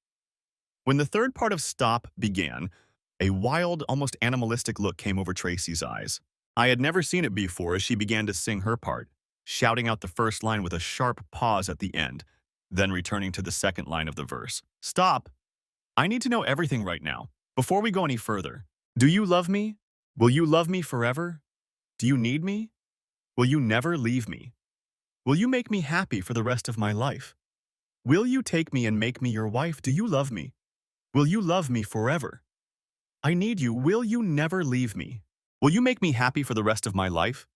When the third part of Stop began, a wild, almost animalistic look came over Tracy's eyes. I had never seen it before as she began to sing her part, shouting out the first line with a sharp pause at the end, then returning to the second line of the verse. Stop! I need to know everything right now, before we go any further. Do you love me? Will you love me forever? Do you need me? Will you never leave me? Will you make me happy for the rest of my life? Will you take me and make me your wife? Do you love me? Will you love me forever? I need you. Will you never leave me? Will you make me happy for the rest of my life?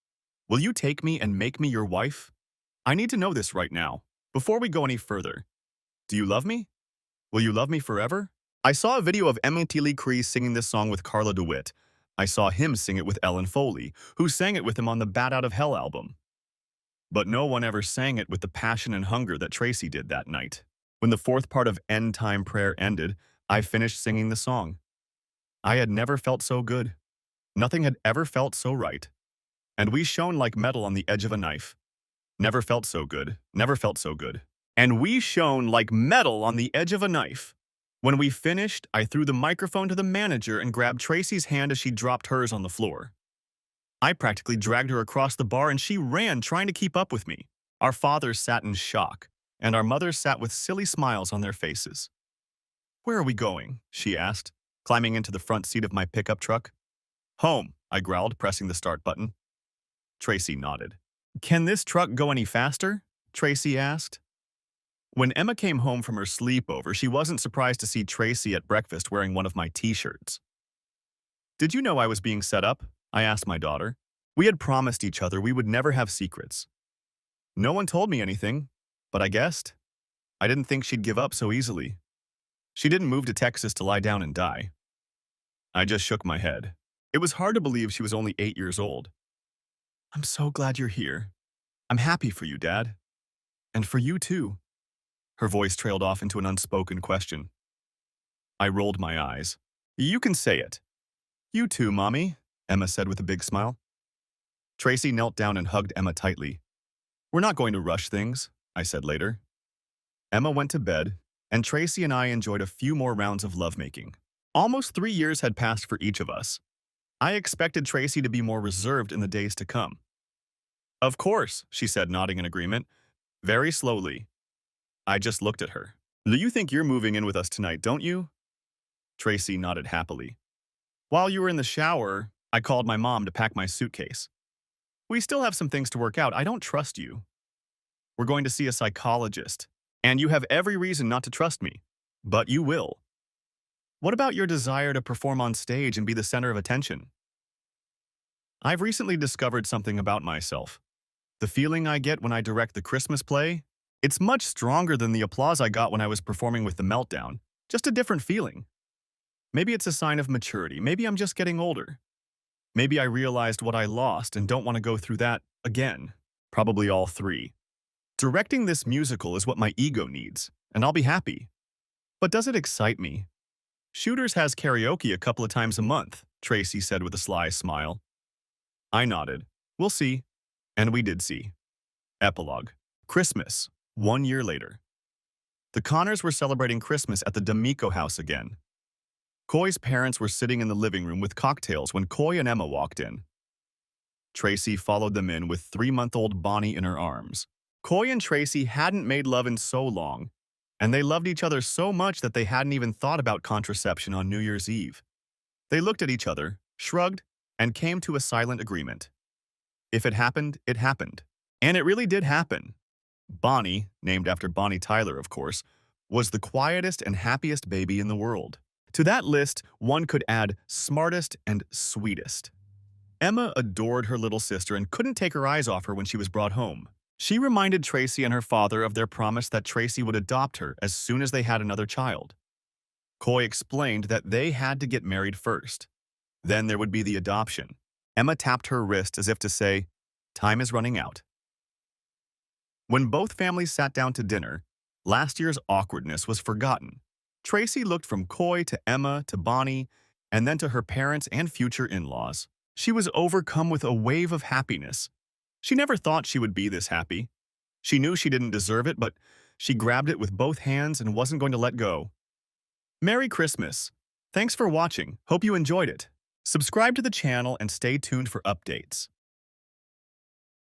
Will you take me and make me your wife? I need to know this right now, before we go any further. Do you love me? Will you love me forever? I saw a video of Emmett Lee Cree singing this song with Carla DeWitt. I saw him sing it with Ellen Foley, who sang it with him on the Bat Out of Hell album. But no one ever sang it with the passion and hunger that Tracy did that night. When the fourth part of End Time Prayer ended, I finished singing the song. I had never felt so good. Nothing had ever felt so right. And we shone like metal on the edge of a knife. Never felt so good. Never felt so good. And we shone like metal on the edge of a knife. When we finished, I threw the microphone to the manager and grabbed Tracy's hand as she dropped hers on the floor. I practically dragged her across the bar and she ran trying to keep up with me. Our fathers sat in shock, and our mothers sat with silly smiles on their faces. Where are we going? She asked, climbing into the front seat of my pickup truck. Home, I growled, pressing the start button. Tracy nodded. Can this truck go any faster? Tracy asked. When Emma came home from her sleepover, she wasn't surprised to see Tracy at breakfast wearing one of my t-shirts. Did you know I was being set up? I asked my daughter. We had promised each other we would never have secrets. No one told me anything, but I guessed. I didn't think she'd give up so easily. She didn't move to Texas to lie down and die. I just shook my head. It was hard to believe she was only 8 years old. I'm so glad you're here. I'm happy for you, Dad. And for you, too. Her voice trailed off into an unspoken question. I rolled my eyes. You can say it. You too, Mommy, Emma said with a big smile. Tracy knelt down and hugged Emma tightly. We're not going to rush things, I said later. Emma went to bed, and Tracy and I enjoyed a few more rounds of lovemaking. Almost 3 years had passed for each of us. I expected Tracy to be more reserved in the days to come. Of course, she said, nodding in agreement, very slowly. I just looked at her. Do you think you're moving in with us tonight, don't you? Tracy nodded happily. While you were in the shower, I called my mom to pack my suitcase. We still have some things to work out. I don't trust you. We're going to see a psychologist, and you have every reason not to trust me. But you will. What about your desire to perform on stage and be the center of attention? I've recently discovered something about myself. The feeling I get when I direct the Christmas play, it's much stronger than the applause I got when I was performing with The Meltdown. Just a different feeling. Maybe it's a sign of maturity. Maybe I'm just getting older. Maybe I realized what I lost and don't want to go through that again. Probably all three. Directing this musical is what my ego needs, and I'll be happy. But does it excite me? Shooters has karaoke a couple of times a month, Tracy said with a sly smile. I nodded. We'll see. And we did see. Epilogue. Christmas, 1 year later. The Connors were celebrating Christmas at the D'Amico house again. Coy's parents were sitting in the living room with cocktails when Coy and Emma walked in. Tracy followed them in with 3-month-old Bonnie in her arms. Coy and Tracy hadn't made love in so long, and they loved each other so much that they hadn't even thought about contraception on New Year's Eve. They looked at each other, shrugged, and came to a silent agreement. If it happened, it happened. And it really did happen. Bonnie, named after Bonnie Tyler, of course, was the quietest and happiest baby in the world. To that list, one could add smartest and sweetest. Emma adored her little sister and couldn't take her eyes off her when she was brought home. She reminded Tracy and her father of their promise that Tracy would adopt her as soon as they had another child. Coy explained that they had to get married first. Then there would be the adoption. Emma tapped her wrist as if to say, time is running out. When both families sat down to dinner, last year's awkwardness was forgotten. Tracy looked from Coy to Emma to Bonnie, and then to her parents and future in-laws. She was overcome with a wave of happiness. She never thought she would be this happy. She knew she didn't deserve it, but she grabbed it with both hands and wasn't going to let go. Merry Christmas! Thanks for watching. Hope you enjoyed it. Subscribe to the channel and stay tuned for updates.